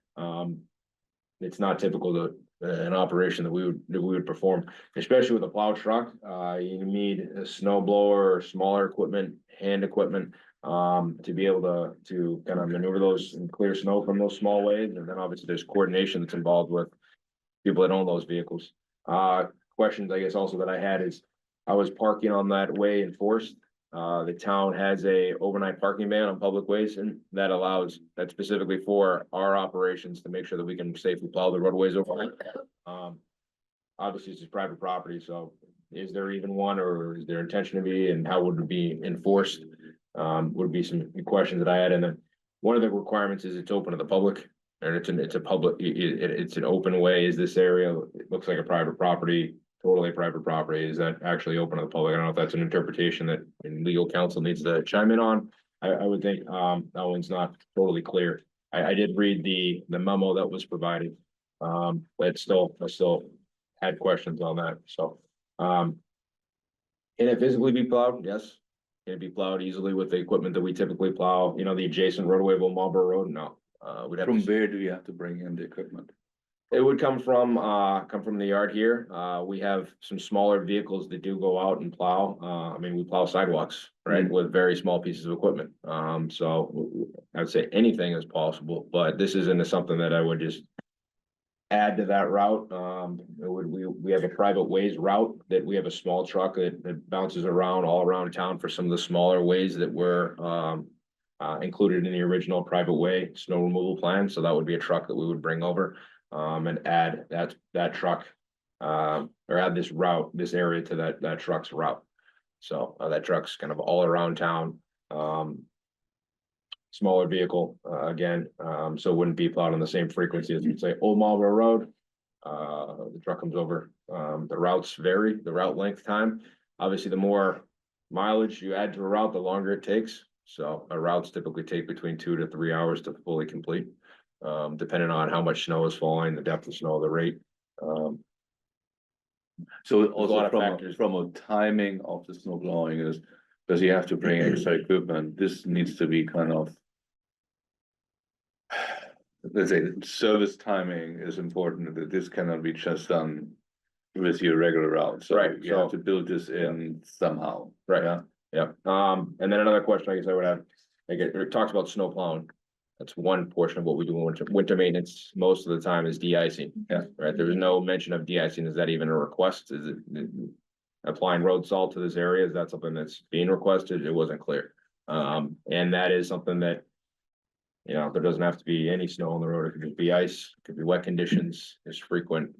It's not typical to an operation that we would perform, especially with a plow truck. You need a snow blower or smaller equipment, hand equipment, to be able to kind of maneuver those and clear snow from those small ways. And then obviously there's coordination that's involved with people that own those vehicles. Questions, I guess, also that I had is, I was parking on that way in Forest. The town has a overnight parking ban on public ways, and that allows, that specifically for our operations to make sure that we can safely plow the roadways overnight. Obviously, this is private property, so is there even one, or is there intention to be, and how would it be enforced? Would be some questions that I had, and then one of the requirements is it's open to the public, and it's a public, it's an open way. Is this area, it looks like a private property, totally private property, is that actually open to the public? I don't know if that's an interpretation that legal counsel needs to chime in on. I would think, that one's not totally clear. I did read the memo that was provided. But I still had questions on that, so. Can it physically be plowed? Yes. Can it be plowed easily with the equipment that we typically plow, you know, the adjacent roadway of Old Marlboro Road? No. We'd have From to, where do you have to bring in the equipment? it would come from the yard here. We have some smaller vehicles that do go out and plow. I mean, we plow sidewalks, right, with very small pieces of equipment. So I would say anything is possible, but this isn't something that I would just add to that route. We have a private ways route that we have a small truck that bounces around all around town for some of the smaller ways that were included in the original private way snow removal plan. So that would be a truck that we would bring over and add that truck or add this route, this area to that truck's route. So that truck's kind of all around town. Smaller vehicle, again, so it wouldn't be plowed on the same frequency as, say, Old Marlboro Road. The truck comes over, the routes vary, the route length time. Obviously, the more mileage you add to a route, the longer it takes. So our routes typically take between 2 to 3 hours to fully complete, depending on how much snow is falling, the depth of snow, the rate. So a lot also of from a timing of the snow blowing is, does he have to bring extra equipment? This needs to be kind of, let's say, service timing is important, that this cannot be just done with your regular route. So Right, you have to build this in somehow. Right. Yeah. Yeah, and then another question I guess I would have, like it talks about snow plowing. That's one portion of what we do in winter maintenance. Most of the time is de-icing. Yeah. Right, there was no mention of de-icing. Is that even a request? Is it applying road salt to this area? Is that something that's being requested? It wasn't clear. And that is something that, you know, there doesn't have to be any snow on the road. It could just be ice, it could be wet conditions. It's frequent,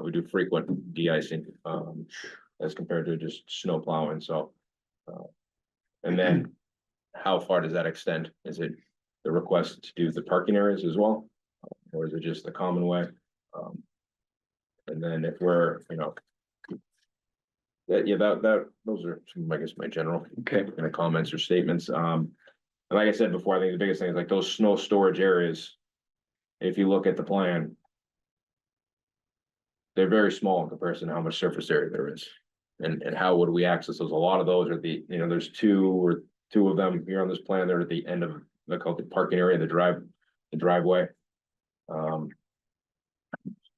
we do frequent de-icing, as compared to just snow plowing, so. And then how far does that extend? Is it the request to do the parking areas as well? Or is it just the common way? And then if we're, you know. Those are some, I guess, my general kind of comments or statements. And like I said before, I think the biggest thing is like those snow storage areas. If you look at the plan. They're very small in comparison to how much surface area there is. and how would we access those? A lot of those are the, you know, there's two of them here on this plan. They're at the end of the parking area, the driveway.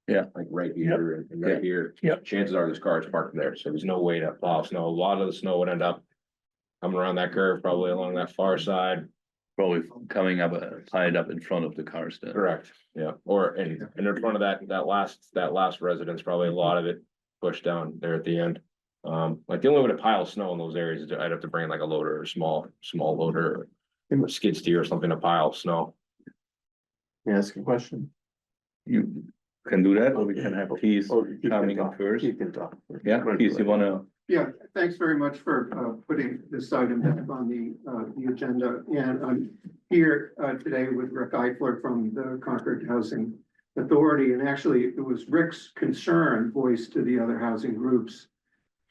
Yeah. Like right here and right here. Yep. Chances are this car is parked there, so there's no way to plow snow. A lot of the snow would end up coming around that curve, probably along that far side. Probably coming up, tied up in front of the cars then. Correct, yeah, or and in front of that last residence, probably a lot of it pushed down there at the end. Like the only way to pile snow in those areas is I'd have to bring like a loader or small loader or a skid steer or something to pile snow. May I ask a question? You can do that, or we can have Keith coming in first. You can talk. Yeah, Keith, you wanna? Yeah, thanks very much for putting this item back on the agenda. And I'm here today with Rick Eifler from the Concord Housing Authority. And actually, it was Rick's concern voiced to the other housing groups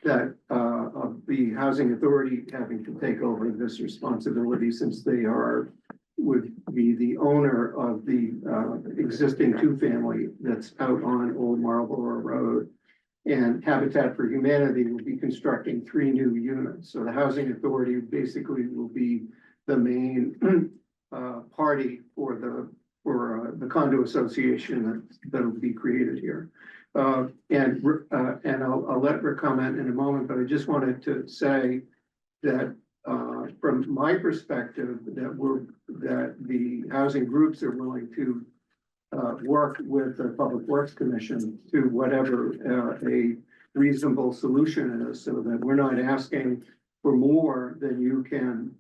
that of the Housing Authority having to take over this responsibility since they would be the owner of the existing two-family that's out on Old Marlborough Road. And Habitat for Humanity will be constructing 3 new units. So the Housing Authority basically will be the main party for the condo association that will be created here. And I'll let Rick comment in a moment, but I just wanted to say that from my perspective, that the housing groups are willing to work with the Public Works Commission to whatever a reasonable solution is, so that we're not asking for more than you can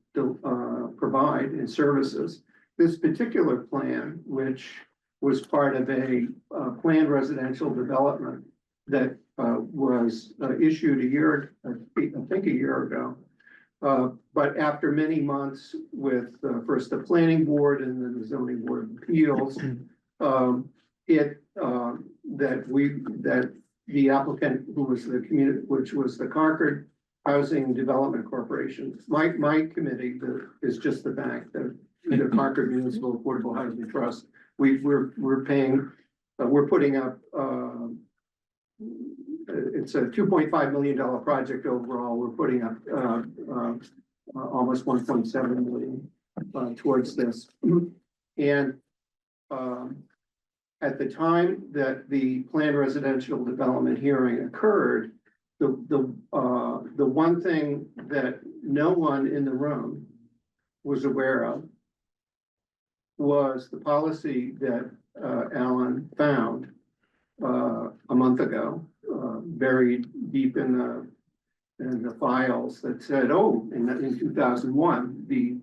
provide in services. This particular plan, which was part of a planned residential development that was issued I think a year ago. But after many months with first the planning board and then the zoning board of appeals, that the applicant, who was the community, which was the Concord Housing Development Corporation, my committee is just the bank, the Concord Municipal Affordable Housing Trust. We're putting up it's a $2.5 million project overall. We're putting up almost 1.7 million towards this. And at the time that the planned residential development hearing occurred, the one thing that no one in the room was aware of was the policy that Alan found a month ago, buried deep in the files, that said, oh, in 2001, the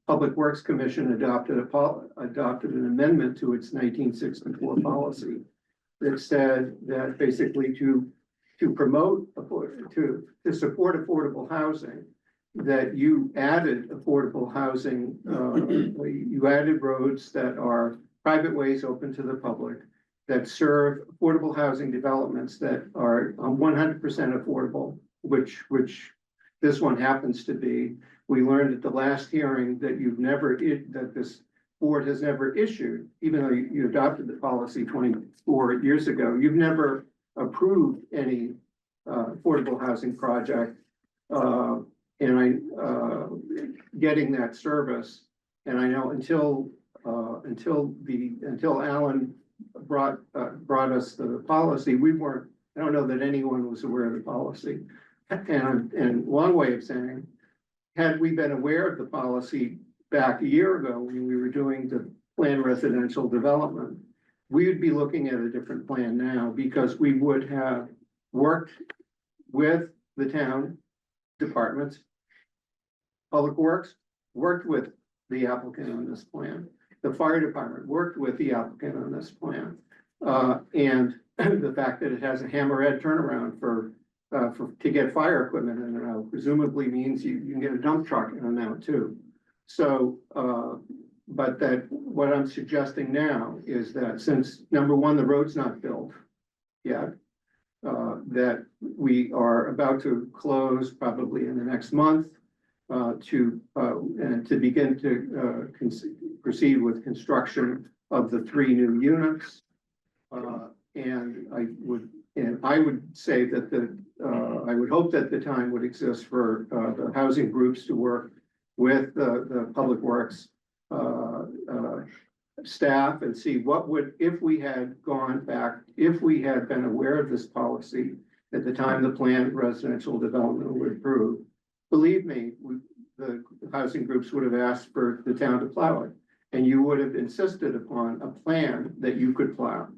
Public Works Commission adopted an amendment to its 1964 policy that said that basically to promote, to support affordable housing, that you added affordable housing, you added roads that are private ways open to the public, that serve affordable housing developments that are 100% affordable, which this one happens to be. We learned at the last hearing that that this board has never issued, even though you adopted the policy 24 years ago, you've never approved any affordable housing project. Getting that service, and I know until Alan brought us the policy, I don't know that anyone was aware of the policy. And long way of saying, had we been aware of the policy back a year ago when we were doing the planned residential development, we would be looking at a different plan now, because we would have worked with the town departments. Public Works worked with the applicant on this plan. The fire department worked with the applicant on this plan. And the fact that it has a hammerhead turnaround to get fire equipment in and out presumably means you can get a dump truck in and out too. So, but what I'm suggesting now is that since, number one, the road's not built yet, that we are about to close probably in the next month to begin to proceed with construction of the 3 new units. And I would and I would say that I would hope that the time would exist for, the housing groups to work with the Public Works, staff and see what would, if we had gone back, if we had been aware of this policy at the time the planned residential development would approve, believe me, the housing groups would have asked for the town to plow it. And you would have insisted upon a plan that you could plow.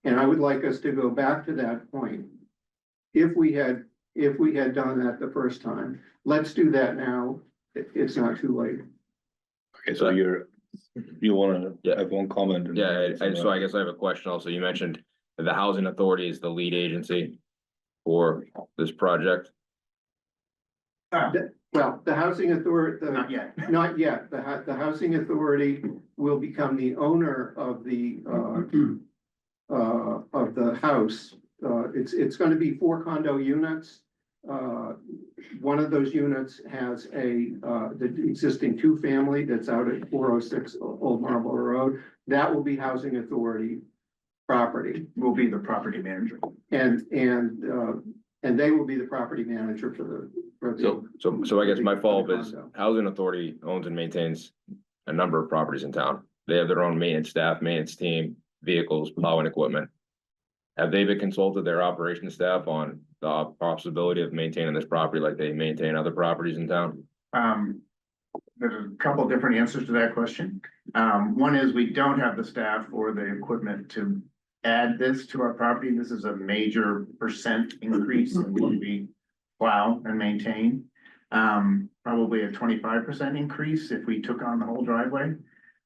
And I would like us to go back to that point. If we had done that the first time, let's do that now. It's not too late. Okay, so you wanna have one comment? so I guess I have a question also. You mentioned that the housing authority is the lead agency for this project. Well, the housing authority. Not yet. Not yet. The housing authority will become the owner of the house. It's gonna be 4 condo units. One of those units has the existing 2-family that's out at 406 Old Marlborough Road. That will be housing authority property. Will be the property manager. And they will be the property manager for the. So I guess my follow-up for the is, condo. housing authority owns and maintains a number of properties in town. They have their own maintenance staff, maintenance team, vehicles, plowing equipment. Have they been consulted their operations staff on the possibility of maintaining this property like they maintain other properties in town? There's a couple different answers to that question. One is we don't have the staff or the equipment to add this to our property. This is a major % increase in what we plow and maintain. Probably a 25% increase if we took on the whole driveway.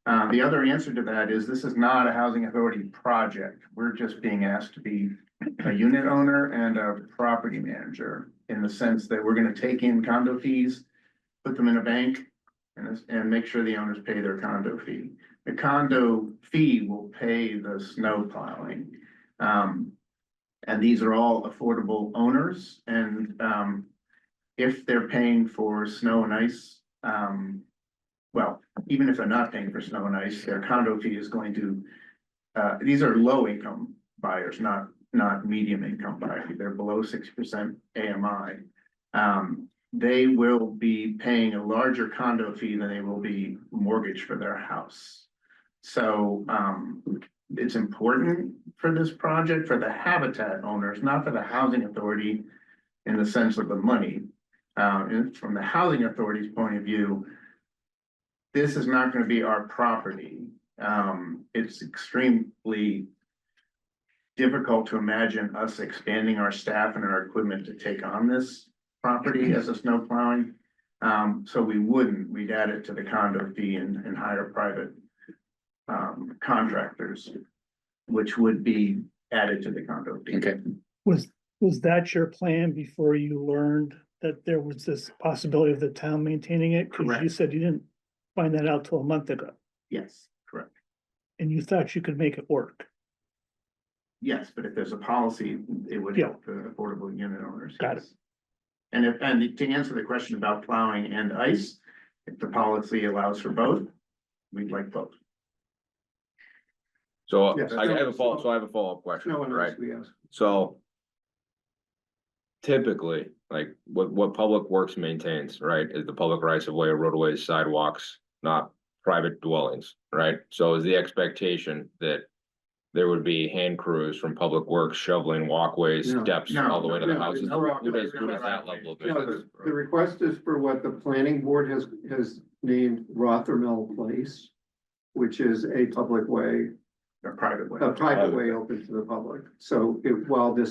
The other answer to that is this is not a housing authority project. We're just being asked to be a unit owner and a property manager in the sense that we're gonna take in condo fees, put them in a bank and make sure the owners pay their condo fee. The condo fee will pay the snow plowing. And these are all affordable owners and, if they're paying for snow and ice, well, even if they're not paying for snow and ice, their condo fee is going to, these are low income buyers, not medium income buyers. They're below 6% AMI. They will be paying a larger condo fee than they will be mortgage for their house. So, it's important for this project, for the habitat owners, not for the housing authority in the sense of the money. And from the housing authority's point of view, this is not going to be our property. It's extremely difficult to imagine us expanding our staff and our equipment to take on this property as a snow plowing. So we'd add it to the condo fee and hire private contractors, which would be added to the condo fee. Okay. Was that your plan before you learned that there was this possibility of the town maintaining it? Cause you Correct. said you didn't find that out till a month ago Yes, correct. and you thought you could make it work. Yes, but if there's a policy, it would Yeah. help the affordable unit owners. Got it. yes. And to answer the question about plowing and ice, if the policy allows for both, we'd like both. So Yes. I have a follow-up question, Snow and right? ice, we ask. So typically, like what Public Works maintains, right, is the public rights of way, roadways, sidewalks, not private dwellings, right? So is the expectation that there would be hand crews from Public Works shoveling walkways, No. steps No. all the way to the No. houses? No. Who does that level of No, business? the request is for what the planning board has named Rothermel Place, which is a public way, A private way. a private way open to the public. So while the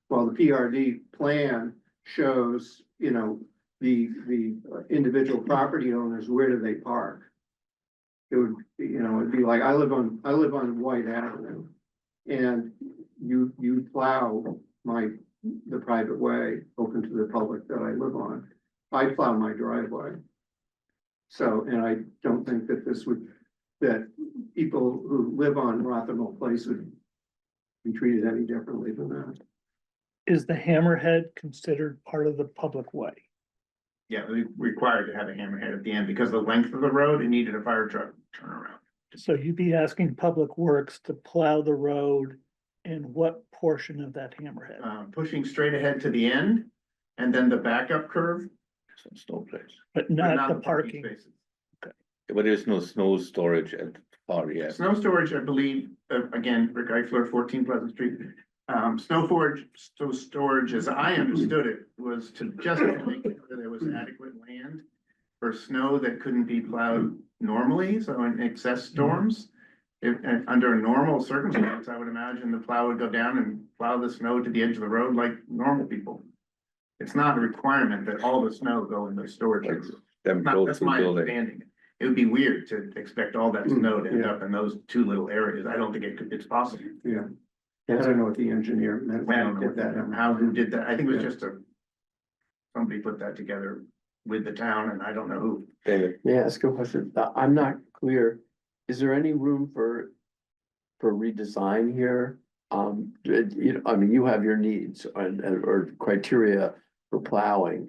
PRD plan shows, the individual property owners, where do they park? It would, it'd be like, I live on White Avenue. And you plow the private way open to the public that I live on. I plow my driveway. So, and I don't think that people who live on Rothermel Place would be treated any differently than that. Is the hammerhead considered part of the public way? Yeah, we required to have a hammerhead at the end because the length of the road, it needed a fire truck turnaround. So you'd be asking Public Works to plow the road And what portion of that hammerhead? Pushing straight ahead to the end, and then the backup curve. Snow place. But but not the parking parking. spaces. But there's no snow storage at the party yet. Snow storage, I believe, again, Rick Eifler, 14 Pleasant Street. Snow storage, as I understood it, was to just make sure there was adequate land for snow that couldn't be plowed normally, so in excess storms. If, and under a normal circumstance, I would imagine the plow would go down and plow the snow to the edge of the road like normal people. It's not a requirement that all the snow go in the storage. Them That's my understanding. It would be weird to expect all that snow to end up in those two little areas. I don't think it's possible. Yeah. I don't know what the engineer meant. I don't know Did that. who did that. I think it was just somebody put that together with the town, and I don't know who. David, May I ask a question? I'm not clear. Is there any room for redesign here? You know, I mean, you have your needs or criteria for plowing.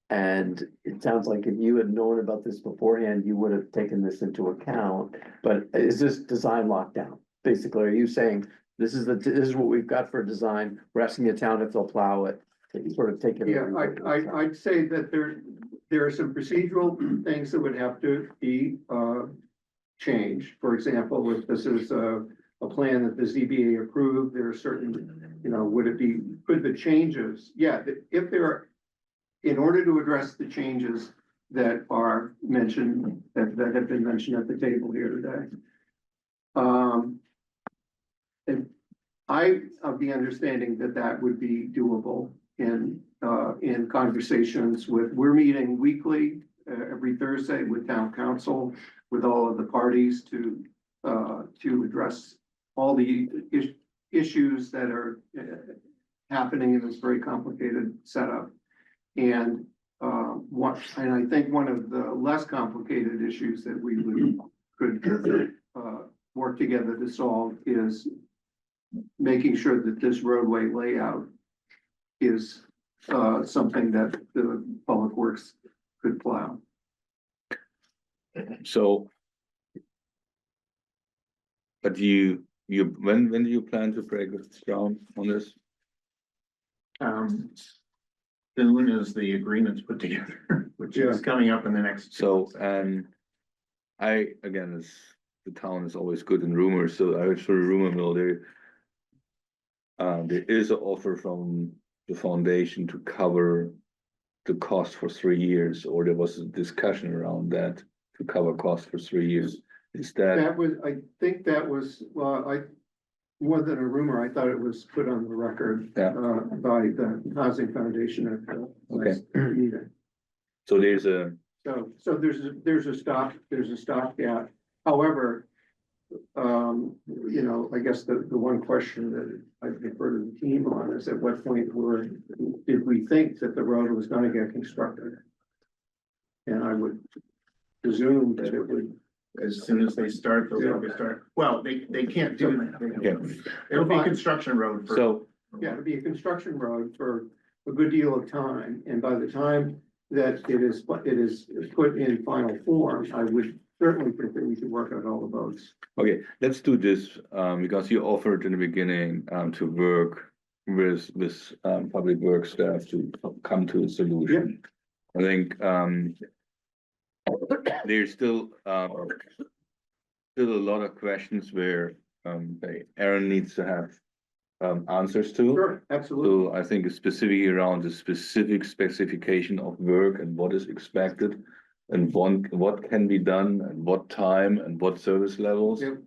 And it sounds like if you had known about this beforehand, you would have taken this into account. But is this design lockdown? Basically, are you saying this is what we've got for design? We're asking the town if they'll plow it, sort of take it. Yeah, I'd say that there are some procedural things that would have to be changed. For example, if this is a plan that the ZBA approved, there are certain, you know, could the changes, if there are, in order to address the changes that are mentioned, that have been mentioned at the table here today. And I have the understanding that would be doable in conversations we're meeting weekly, every Thursday with town council, with all of the parties to address all the issues that are happening in this very complicated setup. And I think one of the less complicated issues that we could work together to solve is making sure that this roadway layout is something that the Public Works could plow. so. But when do you plan to break ground on this? Soon as the agreement's put together, which is coming up in the next. So, again, the town is always good in rumors, so I was for a rumor mill there. There is an offer from the foundation to cover the cost for 3 years, or there was a discussion around that to cover cost for 3 years. Is that? I think that was, more than a rumor, I thought it was put on the record, Yeah. By the Housing Foundation at the last meeting. So there's a, So there's a stopgap. However, you know, I guess the one question that I defer to the team on is at what point did we think that the road was gonna get constructed? And I would presume that it would. As soon as they start, they'll probably start. Well, they can't do that. It'll be a construction road for. so, Yeah, it'd be a construction road for a good deal of time, and by the time that it is put in final form, I would certainly think that we should work out all the votes. okay, let's do this, because you offered in the beginning, to work with Public Works staff to come to a solution. I think, there's still a lot of questions where, Aaron needs to have, answers to. Sure, absolutely. So I think specifically around the specific specification of work and what is expected. And what can be done and what time and what service levels. Yep.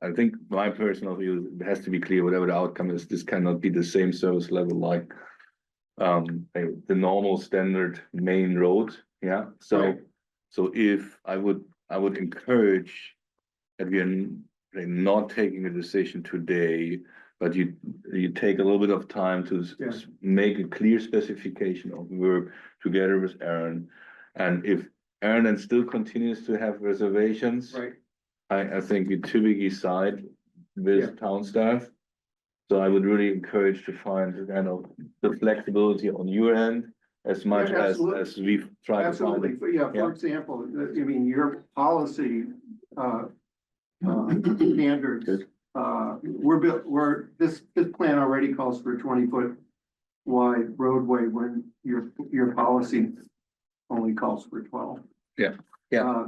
I think my personal view, it has to be clear, whatever the outcome is, this cannot be the same service level like. The normal standard main road, yeah, so. Right. So if I would encourage that we are not taking a decision today, but you take a little bit of time to make a clear specification of work together with Aaron. And if Aaron then still continues to have reservations. Right. I think we typically side with town staff. So I would really encourage to find kind of the flexibility on your end as much as we've tried to find. Absolutely, for example, I mean, your policy standards this plan already calls for a 20-foot wide roadway when your policy only calls for 12. Yeah.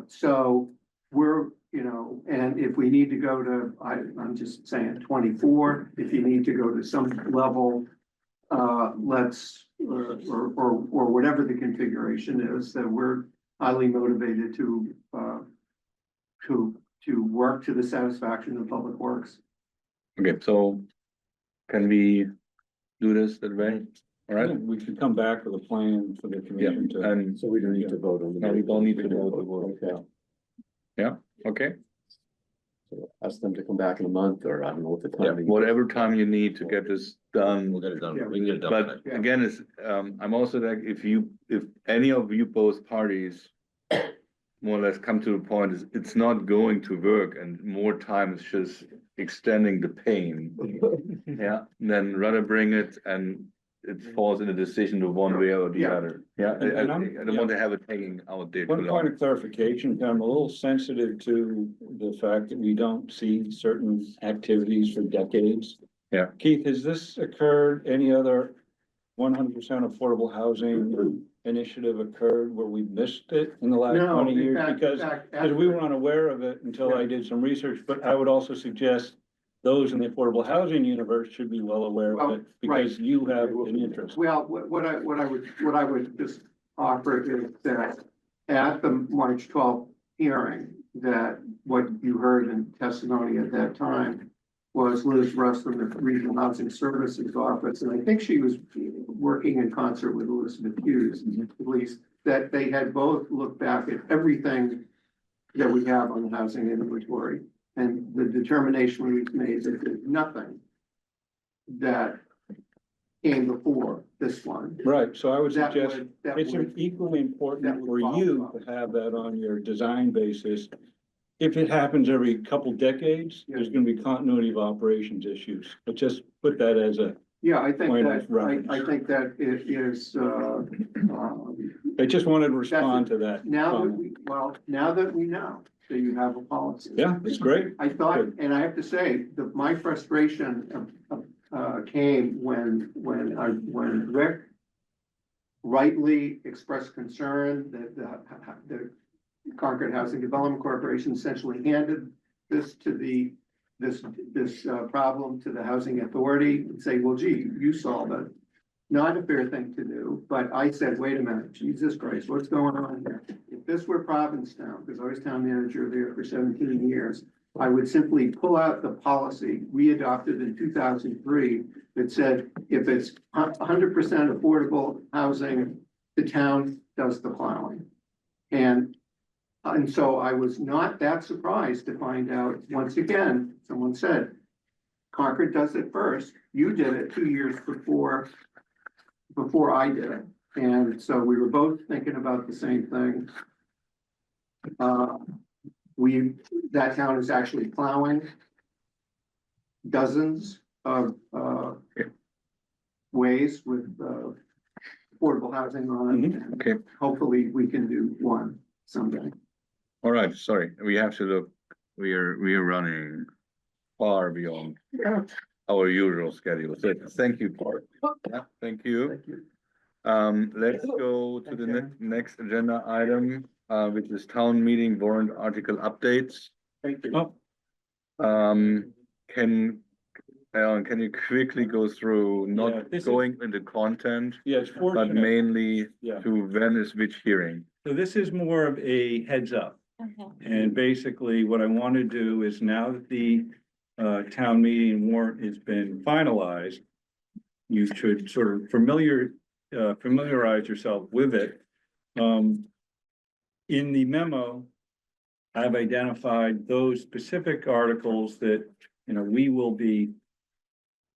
So we're, and if we need to go to, I'm just saying 24, if you need to go to some level, let's, or whatever the configuration is, that we're highly motivated to work to the satisfaction of Public Works. Okay, so can we do this that way? All right? We could come back with a plan for the Yeah, commission to. and So we don't need to vote on. no, we don't need to vote. Okay. Yeah, okay. So ask them to come back in a month, or I don't know what the Yeah, timing. whatever time you need to get this done. We'll get it done. Yeah. We can get it done. But tonight. again, it's, I'm also like, if any of you both parties more or less come to the point is it's not going to work and more time is just extending the pain. Yeah, then rather bring it and it falls in a decision to one way or the Yeah. other. Yeah, I don't want to have it hanging out there too One point long. of clarification, I'm a little sensitive to the fact that we don't see certain activities for decades. Yeah. Keith, has this occurred, any other 100% affordable housing initiative occurred where we missed it in the last No, 20 in years? fact- Because we were unaware of it until I did some research, but I would also suggest those in the affordable housing universe should be well aware of it because you have an interest. Well, what I would just offer is that at the March 12th hearing, that what you heard in testimony at that time was Liz Russ from the Regional Housing Services Office, and I think she was working in concert with Elizabeth Hughes, at least, that they had both looked back at everything that we have on the housing inventory. And the determination we've made that there's nothing that came before this one. Right, so I would That suggest would- that it's would- equally that important would for you qualify. to have that on your design basis. If it happens every couple decades, there's gonna be continuity of operations issues, but just put that as a, Yeah, I think Point that, of reference. I think that it is, I just wanted to respond to that. now that comment. now that we know that you have a policy. Yeah, it's great. I thought, Good. and I have to say, my frustration came when Rick rightly expressed concern that the Concord Housing Development Corporation essentially handed this to this problem to the Housing Authority and say, well, gee, you solve it. Not a fair thing to do, but I said, wait a minute, Jesus Christ, what's going on here? If this were Provincetown, because I was town manager there for 17 years, I would simply pull out the policy we adopted in 2003 that said, if it's 100% affordable housing, the town does the plowing. And so I was not that surprised to find out, once again, someone said, Concord does it first. You did it 2 years before I did it. And so we were both thinking about the same thing. That town is actually plowing dozens of ways with affordable housing on it. And Okay. hopefully we can do one someday. All right, sorry, we have to look, we are running far beyond our usual schedule. So thank you, Bart. Yeah, thank you. Thank you. Let's go to the next agenda item, which is town meeting warrant article updates. Thank you. Alan, can you quickly go through, Yeah, not this is- going into content, Yeah, it's but fortunate. mainly Yeah. to when is which hearing? So this is more of a heads up. And basically what I want to do is now that the town meeting warrant has been finalized, you should sort of familiarize yourself with it. In the memo, I've identified those specific articles that, we will be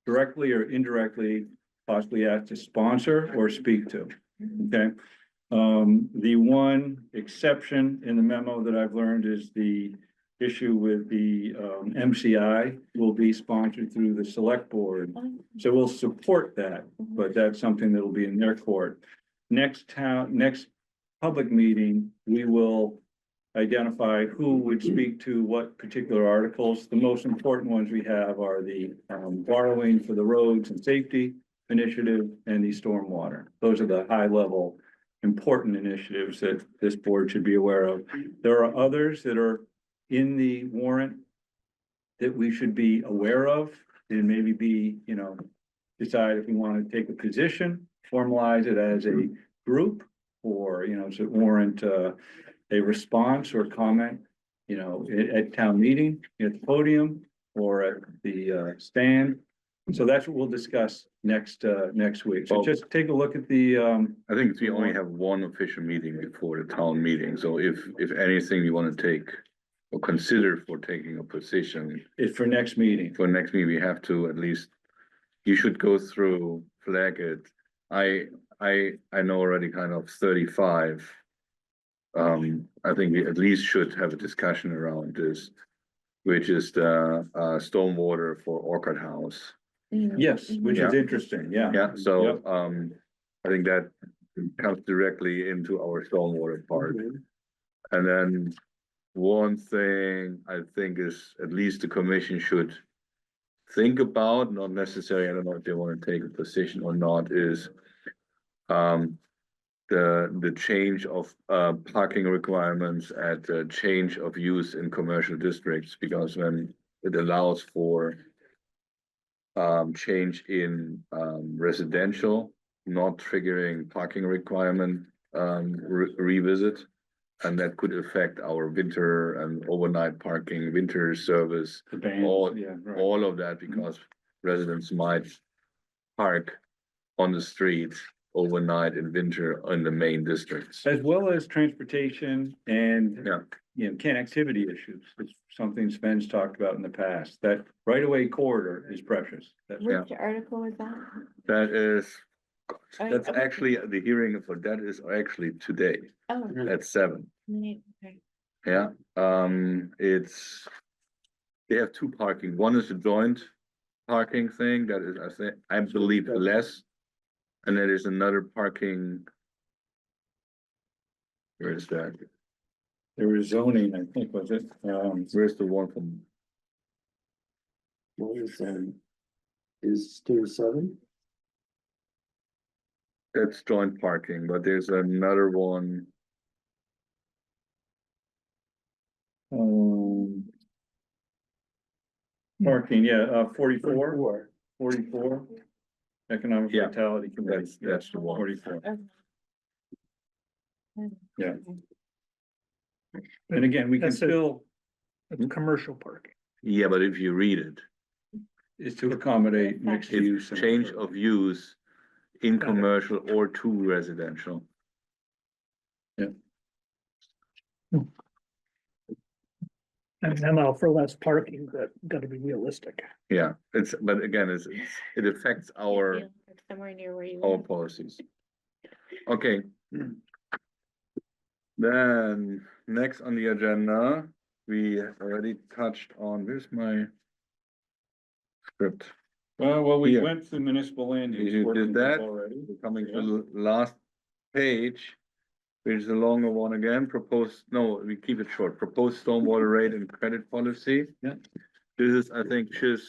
directly or indirectly possibly asked to sponsor or speak to, okay? The one exception in the memo that I've learned is the issue with the MCI will be sponsored through the select board. So we'll support that, but that's something that'll be in their court. Next public meeting, we will identify who would speak to what particular articles. The most important ones we have are the borrowing for the roads and safety initiative and the stormwater. Those are the high level important initiatives that this board should be aware of. There are others that are in the warrant that we should be aware of and maybe be, decide if we want to take a position, formalize it as a group, or, does it warrant a response or comment, at town meeting, at the podium, or at the stand. So that's what we'll discuss next week. So Well- just take a look at the, I think we only have one official meeting before the town meeting, so if anything you wanna take or consider for taking a position it's for next meeting. for next meeting, we have to at least, you should go through, flag it. I know already kind of 35. I think we at least should have a discussion around this, which is the stormwater for Orchard House. Yes, which is Yeah. interesting, yeah. Yeah, so, Yep. I think that comes directly into our stormwater part. And then one thing I think is at least the commission should think about, not necessarily, I don't know if they want to take a position or not, is the change of parking requirements at the change of use in commercial districts, because when it allows for change in residential, not triggering parking requirement revisit. And that could affect our winter and overnight parking, winter service, The bands, all, yeah, right. all of that, because residents might park on the street overnight in winter in the main districts. As well as transportation and, Yeah. connectivity issues. It's something Sven's talked about in the past. That right-of-way corridor is precious. That- Which article was that? That is, Oh, that's okay. actually, the hearing for that is actually today Oh, at 7. okay. Yeah, they have two parking. One is a joint parking thing that is, I believe less. And there is another parking. Where is that? There was zoning, I think, was it? Where's the one from? What is still 7? That's joint parking, but there's another one. Parking, yeah, 44. Economic Yeah, Vitality Committee. that's the one. 44. Yeah. And again, we can That's it. still, It's commercial parking. Yeah, but if you read it, is to accommodate mixed use. it's change of use in Got it. commercial or to residential. And I'm all for less parking, but gotta be realistic. Yeah, but again, it affects our Somewhere near where you our live. policies. Okay. Then, next on the agenda, we already touched on, where's my script? Well, we Here. went through municipal land use. You working did that, group already. we're coming to the last page, which is a longer one again, we keep it short, proposed stormwater rate and credit policy. Yeah. This is, I think, just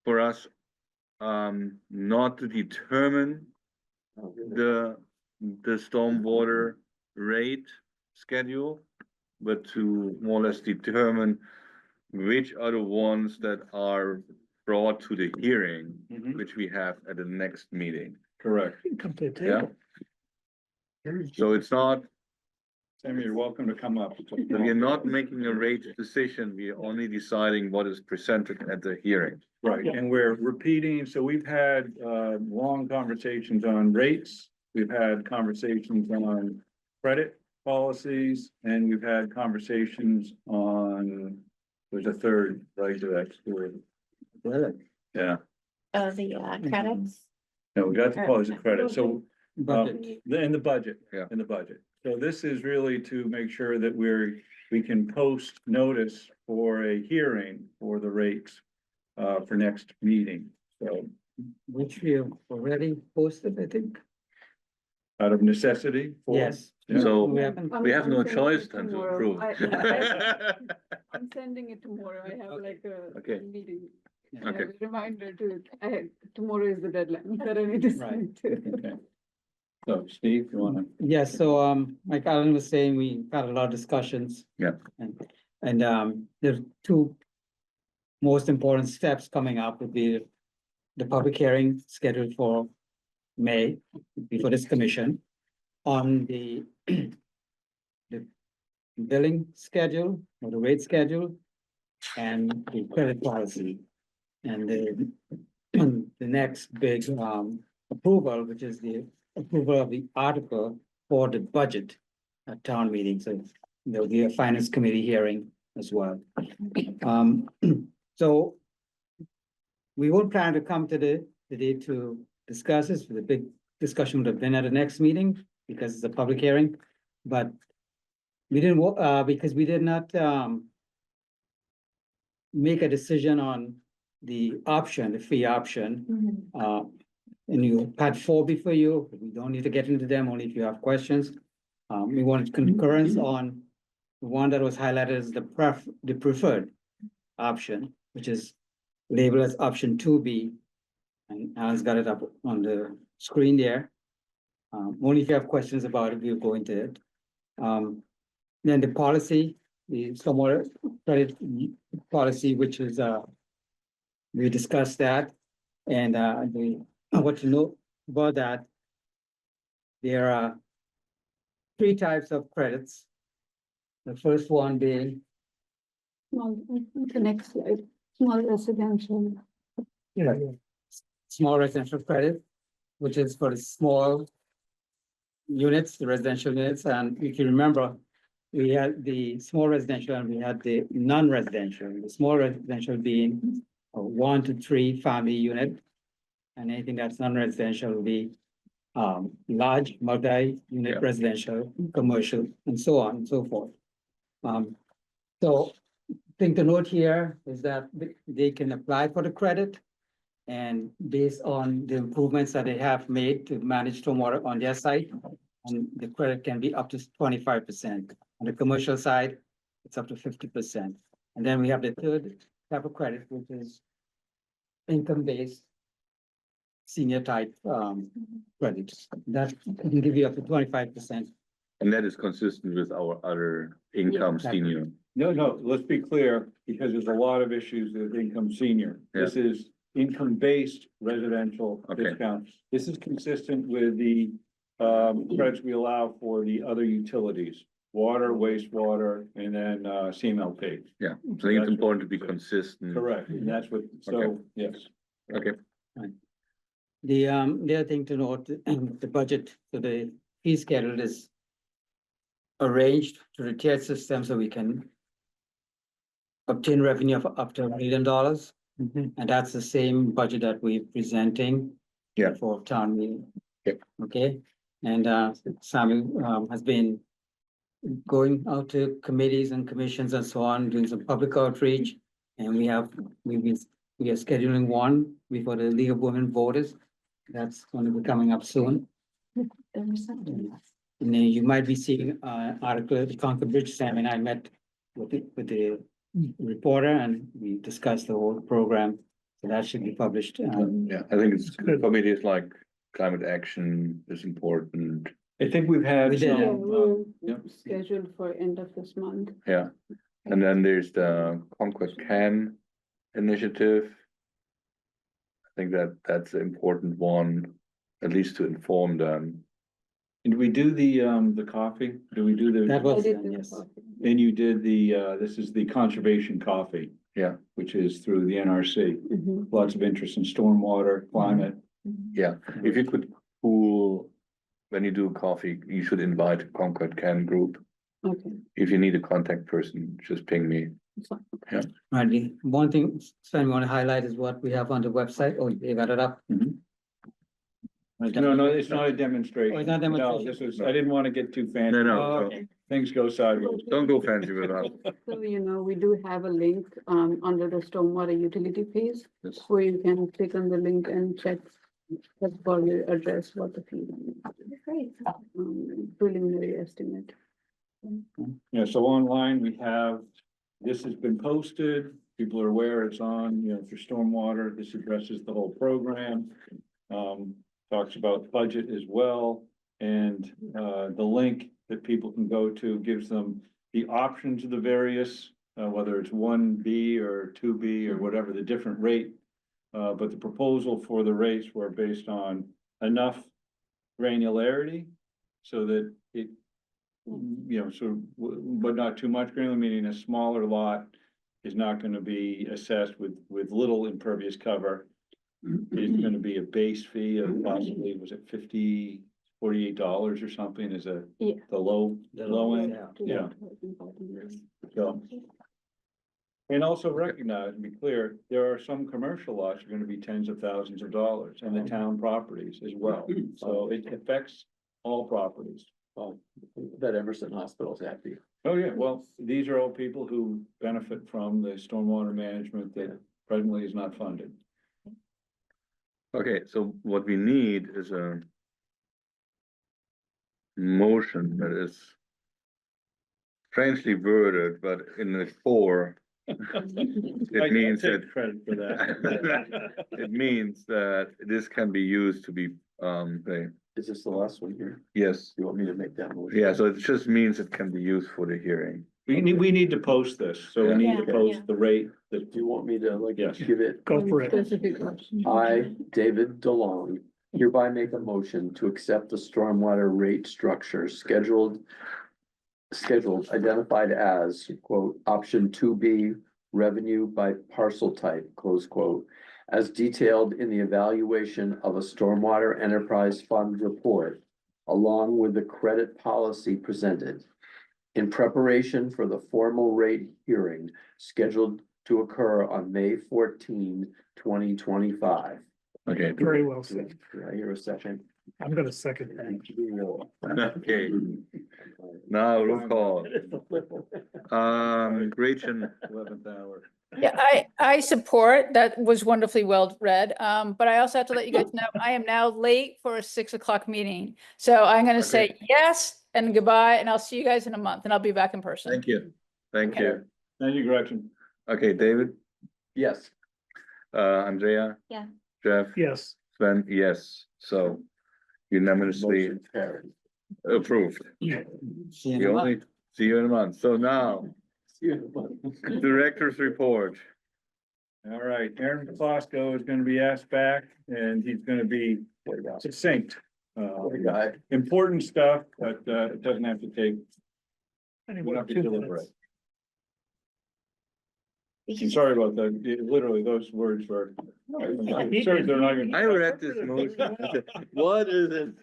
for us, not to determine the stormwater rate schedule, but to more or less determine which are the ones that are brought to the hearing, Mhm. which we have at the next meeting. Correct. Come to the Yeah. table. So it's not, Sammy, you're welcome to come up. we are not making a rate decision, we are only deciding what is presented at the hearing. Right, and we're repeating, so we've had long conversations on rates, we've had conversations on credit policies, and we've had conversations on, there's a third, right, to that story. Yeah, Oh, the credits. no, we got the policy credit, so Budget. in the budget. Yeah. In the budget. So this is really to make sure that we can post notice for a hearing for the rates for next meeting, so. Which we have already posted, I think. out of necessity for. Yes. Yeah. So We we have no choice than to approve. I'm sending it tomorrow. I have like a Okay. meeting. I have Okay. a reminder tomorrow is the deadline that I need to Right. Okay. So Steve, you wanna? Yes, so like Alan was saying, we had a lot of discussions. Yeah. And there's two most important steps coming up would be the public hearing scheduled for May before this commission on the billing schedule or the rate schedule and the credit policy. And the next big approval, which is the approval of the article for the budget at town meeting. So there'll be a finance committee hearing as well. So we will plan to come to the day to discuss this. The big discussion would have been at the next meeting because it's a public hearing, but we didn't, because we did not make a decision on the option, the fee option. And you had 4 before you, we don't need to get into them, only if you have questions. We wanted concurrence on the one that was highlighted as the preferred option, which is labeled as option 2B. And Alan's got it up on the screen there. Only if you have questions about it, we'll go into it. Then the policy, the stormwater credit policy, which is, we discussed that. And what to know about that, there are 3 types of credits. The first one being The next slide, small residential. small residential credit, which is for the small units, the residential units. And if you remember, we had the small residential and we had the non-residential. The small residential being a 1 to 3 family unit. And anything that's non-residential will be large multi-unit residential, commercial, and so on and so forth. So thing to note here is that they can apply for the credit. And based on the improvements that they have made to manage stormwater on their site, and the credit can be up to 25%. On the commercial side, it's up to 50%. And then we have the third type of credit, which is income-based senior type credits. That can give you up to 25%. And that is consistent with our other income exactly. senior. No, let's be clear, because there's a lot of issues with income senior. This is income-based residential discount. This is consistent with the credits we allow for the other utilities, water, wastewater, and then CMLP. Yeah, so I think it's important to be consistent. Correct, and that's what, so, yes. Okay. The other thing to note, the budget, so the fee schedule is arranged to the tiered system so we can obtain revenue of up to $1 million. And that's the same budget that we're presenting for town meeting. Okay, and Samuel has been going out to committees and commissions and so on, doing some public outreach. And we are scheduling one before the League of Women Voters. That's going to be coming up soon. And then you might be seeing article at the Concord Bridge. Sam and I met with the reporter and we discussed the whole program. So that should be published. Yeah, I think it's good. Committees like climate action is important. I think we've had We did. some, Scheduled for end of this month. Yeah, and then there's the Conquest Can initiative. I think that's an important one, at least to inform them. And do we do the coffee? Do we do the? That was, I did the yes. coffee. And you did this is the conservation coffee. Yeah. Which is through the NRC. Mhm. Lots of interest in stormwater, climate. Yeah, if you could pool, when you do coffee, you should invite a Concord Can group. Okay. If you need a contact person, just ping me. Yeah. Right, the one thing, Sven, we want to highlight is what we have on the website. Oh, you got it up? No, it's not a demonstration. Oh, it's not a No, demonstration. this was, I didn't want to get too fancy. No, Oh, no, okay. Things go sideways. don't go fancy with that. So, we do have a link under the stormwater utility fees Yes. where you can click on the link and check That's probably address what the fee. Preliminary estimate. Yeah, so online we have, this has been posted, people are aware it's on, for stormwater, this addresses the whole program. Talks about budget as well, and, the link that people can go to gives them the options of the various, whether it's 1B or 2B or whatever, the different rate. But the proposal for the rates were based on enough granularity so that it, but not too much granular, meaning a smaller lot is not gonna be assessed with little impervious cover. It's gonna be a base fee of possibly, was it $48 or something, is the low end? Yeah. So. And also recognize, and be clear, there are some commercial lots are gonna be tens of thousands of dollars, and the town properties as well. So it affects all properties. Oh, that Emerson Hospital's happy. Oh, yeah, well, these are all people who benefit from the stormwater management that presently is not funded. Okay, so what we need is a motion that is strangely worded, but in the core, it means that Credit for that. it means that this can be used to be, Is this the last one here? yes, You want me to make that motion? yeah, so it just means it can be used for the hearing. We need to post this, so we need to Yeah. post the rate that, Do you want me to Yes. give it? Go for it. Specific question. I, David DeLong, hereby make a motion to accept the stormwater rate structure scheduled identified as, quote, option 2B, revenue by parcel type, close quote, as detailed in the evaluation of a stormwater enterprise fund report, along with the credit policy presented, in preparation for the formal rate hearing scheduled to occur on May 14, 2025. Okay, Very well said. Did I hear a second? I'm gonna second that. okay, now roll call. Gretchen, 11th hour. Yeah, I support, that was wonderfully well read, but I also have to let you guys know, I am now late for a 6 o'clock meeting. So I'm gonna say yes and goodbye, and I'll see you guys in a month, and I'll be back in person. thank you, thank you. Thank you, Gretchen. Okay, David, Yes. Andrea? Yeah. Jeff? Yes. Sven, yes, so unanimously Motion carried. approved. See you in We a month. only see you in a month, so now, See you in a month. director's report. All right, Aaron Fosco is gonna be asked back, and he's gonna be succinct. Poor guy. Important stuff, but, it doesn't have to take, we Anyway, don't have to 2 deliberate. minutes. I'm sorry about that, literally, those words were. Sorry, they're not even. I read this motion, I said, what is it?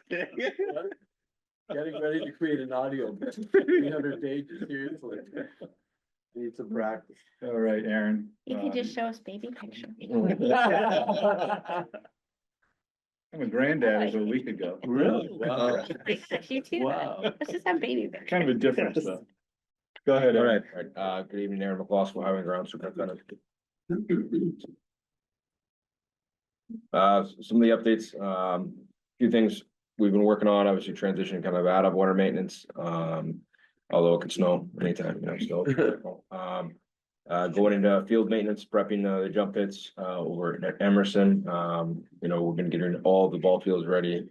Getting ready to create an audio, book, 300 pages, seriously. Need some practice. All right, Aaron. You could just show us baby pictures. I'm a granddad as a week ago. Really? Wow. You too. Wow. Let's just have baby pictures. Kind of a difference though. Go ahead, All Aaron. right, Good evening, Aaron McCloskey, Highway and Ground Superintendent. Some of the updates, few things we've been working on, obviously transitioning kind of out of water maintenance, although it could snow anytime, still. Going into field maintenance, prepping the jump pits over at Emerson. We're gonna get all the ball fields ready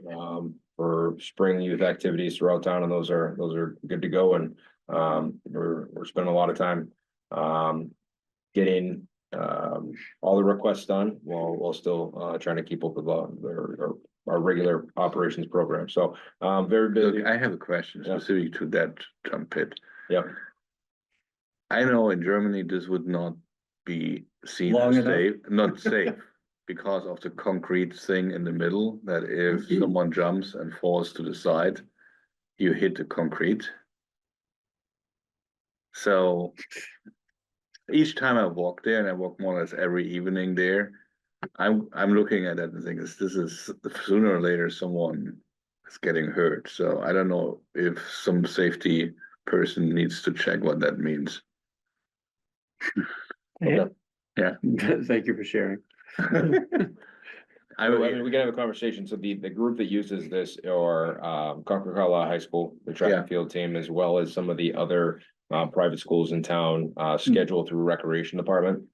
for spring youth activities throughout town, and those are good to go. And we're spending a lot of time getting all the requests done while still trying to keep up with our regular operations program. So very busy. look, I have a question specific to that jump pit. Yep. I know in Germany, this would not be seen Long as enough? safe, not safe, because of the concrete thing in the middle, that if someone jumps and falls to the side, you hit the concrete. So each time I walk there, and I walk more or less every evening there, I'm looking at that and thinking, this is sooner or later someone is getting hurt. So I don't know if some safety person needs to check what that means. Yeah. Yeah. Thank you for sharing. I I would, mean, we can have a conversation. So the group that uses this are, Concord Carlisle High School, the track Yeah. and field team, as well as some of the other, private schools in town, scheduled through recreation department.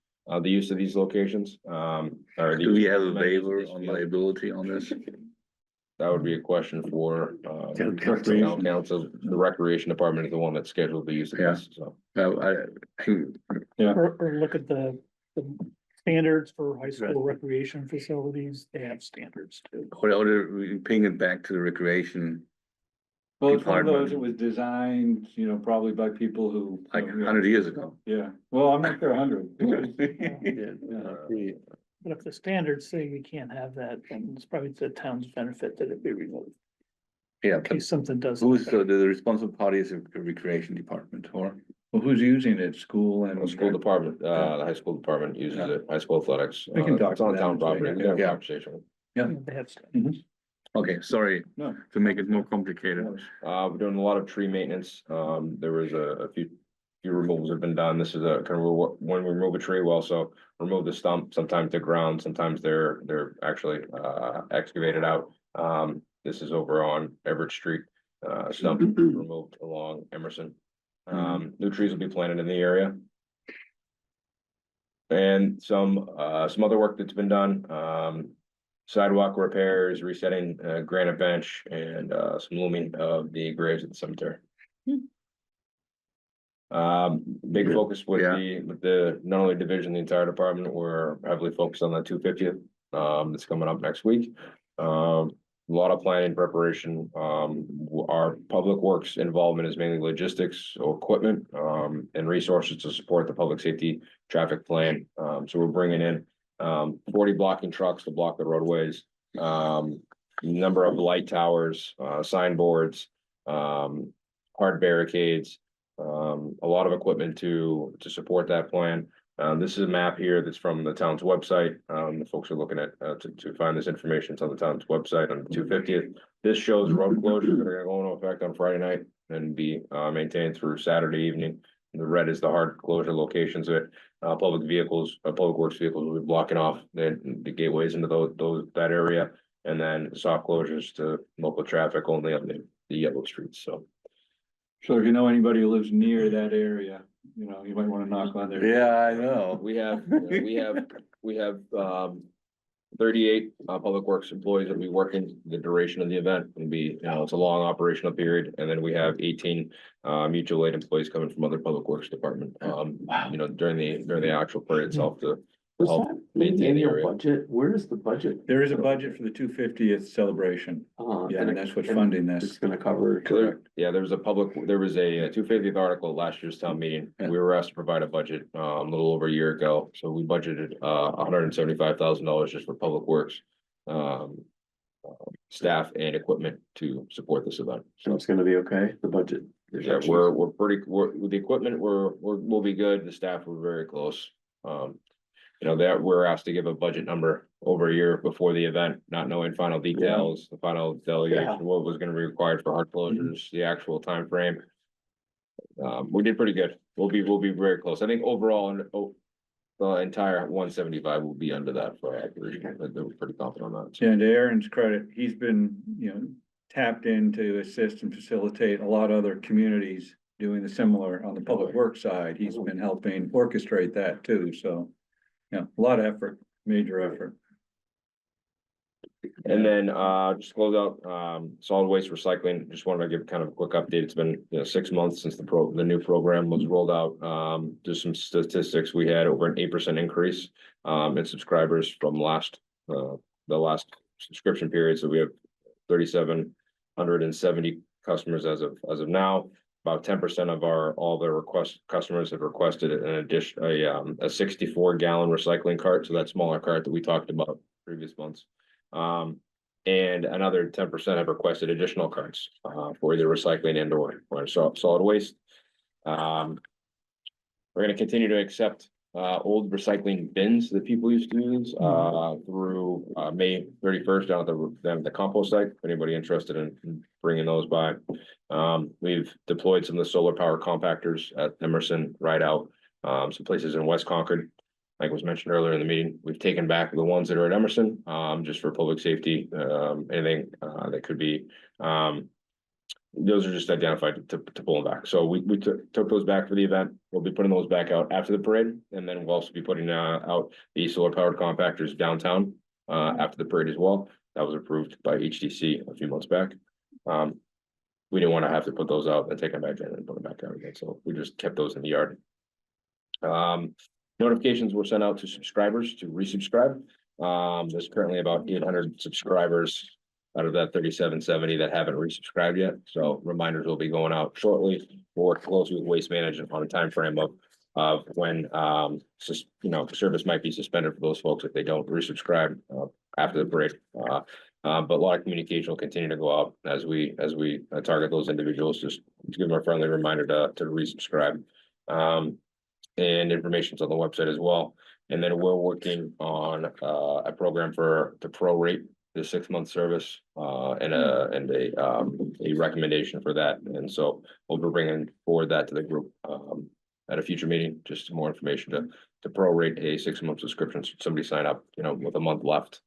The use of these locations, or the. do we have a amenities of waiver this on field. liability on this? That would be a question for, Town town council. The recreation department is the one that scheduled the use of Yeah. this, so. Or look at the standards for high school recreation facilities, they have standards too. Or we ping it back to the recreation, Well, it's one of those, Department. it was designed, you know, probably by people who. like 100 years ago. Yeah, well, I'm not sure 100. But if the standards say you can't have that, then it's probably the town's benefit that it be removed, Yeah, in but case something does. who's the responsible party is the recreation department, or? Well, who's using it? School and. The school department, the high school department uses it, high school athletics. We can talk It's on to town them, property, we can have a Yeah. conversation. They have standards. Okay, sorry No. to make it more complicated. We're doing a lot of tree maintenance. There was a few removals have been done. This is a kind of when we remove a tree, we also remove the stump, sometimes the ground, sometimes they're actually excavated out. This is over on Everett Street, stump removed along Emerson. New trees will be planted in the area. And some other work that's been done, sidewalk repairs, resetting granite bench, and some looming of the graves at the cemetery. Big focus with the, not only division, the entire department, we're heavily focused on the 250th, that's coming up next week. A lot of planning preparation, our public works involvement is mainly logistics or equipment, and resources to support the public safety traffic plan. So we're bringing in 40 blocking trucks to block the roadways, number of light towers, signboards, hard barricades, a lot of equipment to support that plan. This is a map here that's from the town's website. The folks are looking at to find this information. It's on the town's website on the 250th. This shows road closures that are gonna go into effect on Friday night and be maintained through Saturday evening. The red is the hard closure locations of it. Public vehicles, public works vehicles will be blocking off the gateways into that area. And then soft closures to local traffic only on the yellow streets, so. So if you know anybody who lives near that area, you know, you might wanna knock on their. Yeah, I know. We have 38 public works employees that'll be working the duration of the event. It'll be, you know, it's a long operational period, and then we have 18 mutual aid employees coming from other public works department. You know, during the actual parade itself to help maintain the area. Budget, where is the budget? There is a budget for the 250th celebration. Yeah, and that's what's funding this. It's gonna cover. Yeah, there was a 250th article at last year's town meeting. We were asked to provide a budget a little over a year ago, so we budgeted $175,000 just for public works. Staff and equipment to support this event. So it's gonna be okay, the budget. Yeah, with the equipment, we'll be good. The staff were very close. You know, that we're asked to give a budget number over a year before the event, not knowing final details, the final delegation, what was gonna be required for hard closures, the actual time frame. We did pretty good. We'll be very close. I think overall, the entire 175 will be under that for operation. They were pretty confident on that. So. Yeah, and to Aaron's credit, he's been, you know, tapped in to assist and facilitate a lot of other communities doing the similar on the public works side. He's been helping orchestrate that too, so. Yeah, a lot of effort, major effort. And then, just to close out, solid waste recycling, just wanted to give kind of a quick update. It's been, 6 months since the new program was rolled out. Just some statistics. We had over an 8% increase, in subscribers from the last subscription period. So we have 3,770 customers as of now. About 10% of all the customers have requested an addition, a 64 gallon recycling cart. So that smaller cart that we talked about previous months. And another 10% have requested additional carts, for either recycling and or solid waste. We're gonna continue to accept, old recycling bins that people used to use, through, May 31st down at the compost site. If anybody interested in bringing those by. We've deployed some of the solar power compactors at Emerson, right out, some places in West Concord. like was mentioned earlier in the meeting, we've taken back the ones that are at Emerson, just for public safety, anything, that could be, those are just identified to pull them back. So we took those back for the event. We'll be putting those back out after the parade. And then we'll also be putting out the solar powered compactors downtown after the parade as well. That was approved by HTC a few months back. We didn't want to have to put those out and take them back in and put them back out again. So we just kept those in the yard. Notifications were sent out to subscribers to resubscribe. There's currently about 800 subscribers out of that 3770 that haven't resubscribed yet. So reminders will be going out shortly. We'll work closely with Waste Management on a time frame of when service might be suspended for those folks if they don't resubscribe after the parade. But a lot of communication will continue to go out as we target those individuals, just to give them a friendly reminder to resubscribe. And information's on the website as well. And then we're working on a program to prorate the 6-month service and a recommendation for that. And so we'll be bringing forward that to the group at a future meeting, just some more information to prorate a 6-month subscription. So somebody sign up, with a month left.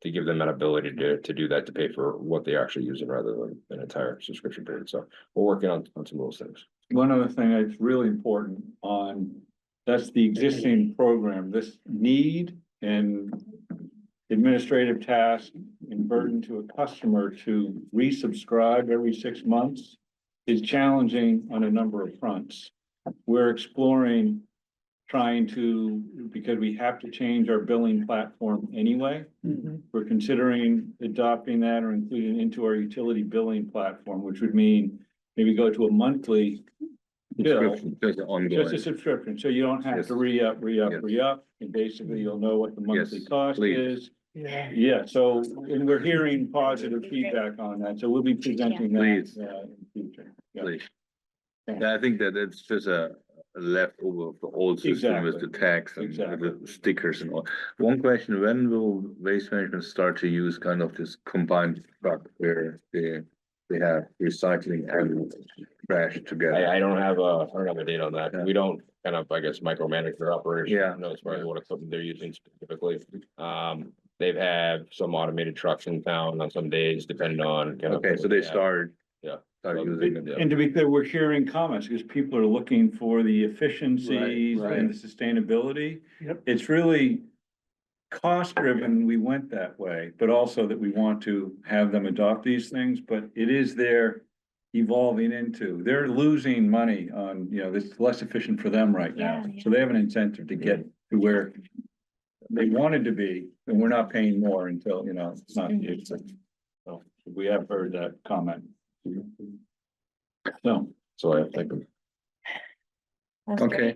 To give them an ability to do that, to pay for what they're actually using rather than an entire subscription period. So we're working on some of those things. One other thing that's really important that's the existing program, this need and administrative task and burden to a customer to resubscribe every 6 months is challenging on a number of fronts. We're exploring because we have to change our billing platform anyway. We're considering adopting that or including into our utility billing platform, which would mean maybe go to a monthly bill, just a subscription, so you don't have to re-up, and basically you'll know what the monthly cost is. Yeah, so, and we're hearing positive feedback on that, so we'll be presenting that in the future. Please. Yeah, I think that it's just a leftover of the old system with the tags and the stickers and all. One question, when will Waste Management start to use kind of this combined truck where they have recycling and trash together? I don't have a date on that. We don't kind of, I guess, micromanage their operation. As far as what equipment they're using specifically. They've had some automated trucks in town on some days, depending on. Okay, so they started. Yeah. And to be clear, we're hearing comments because people are looking for the efficiencies and the sustainability. It's really cost driven. We went that way, but also that we want to have them adopt these things, but it is they're evolving into, they're losing money on, it's less efficient for them right now. So they have an incentive to get to where they wanted to be, and we're not paying more until, it's not used. So we have heard that comment. So I think. Okay,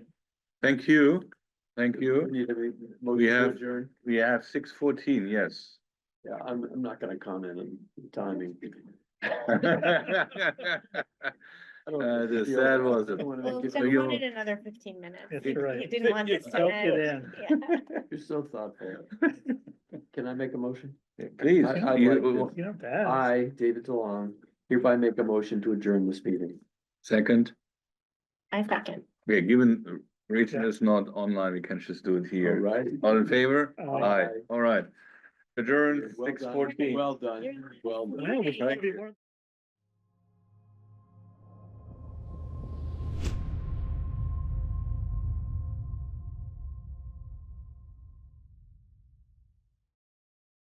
thank you. We have 6:14, yes. Yeah, I'm not gonna comment on timing. The sad was it. Well, Jeff wanted another 15 minutes. That's He right. didn't want this to Soak it end. in. Yeah. You're so thoughtful. Can I make a motion? Please. I'd like You don't have to ask. I, David DeLong, hereby make a motion to adjourn this meeting. Second, I second. given Rachel is not online, we can just do it here. All right. All in favor? Aye. All right. Adjourn Well done. 6:14. Well done. Well done. Well, we should be more-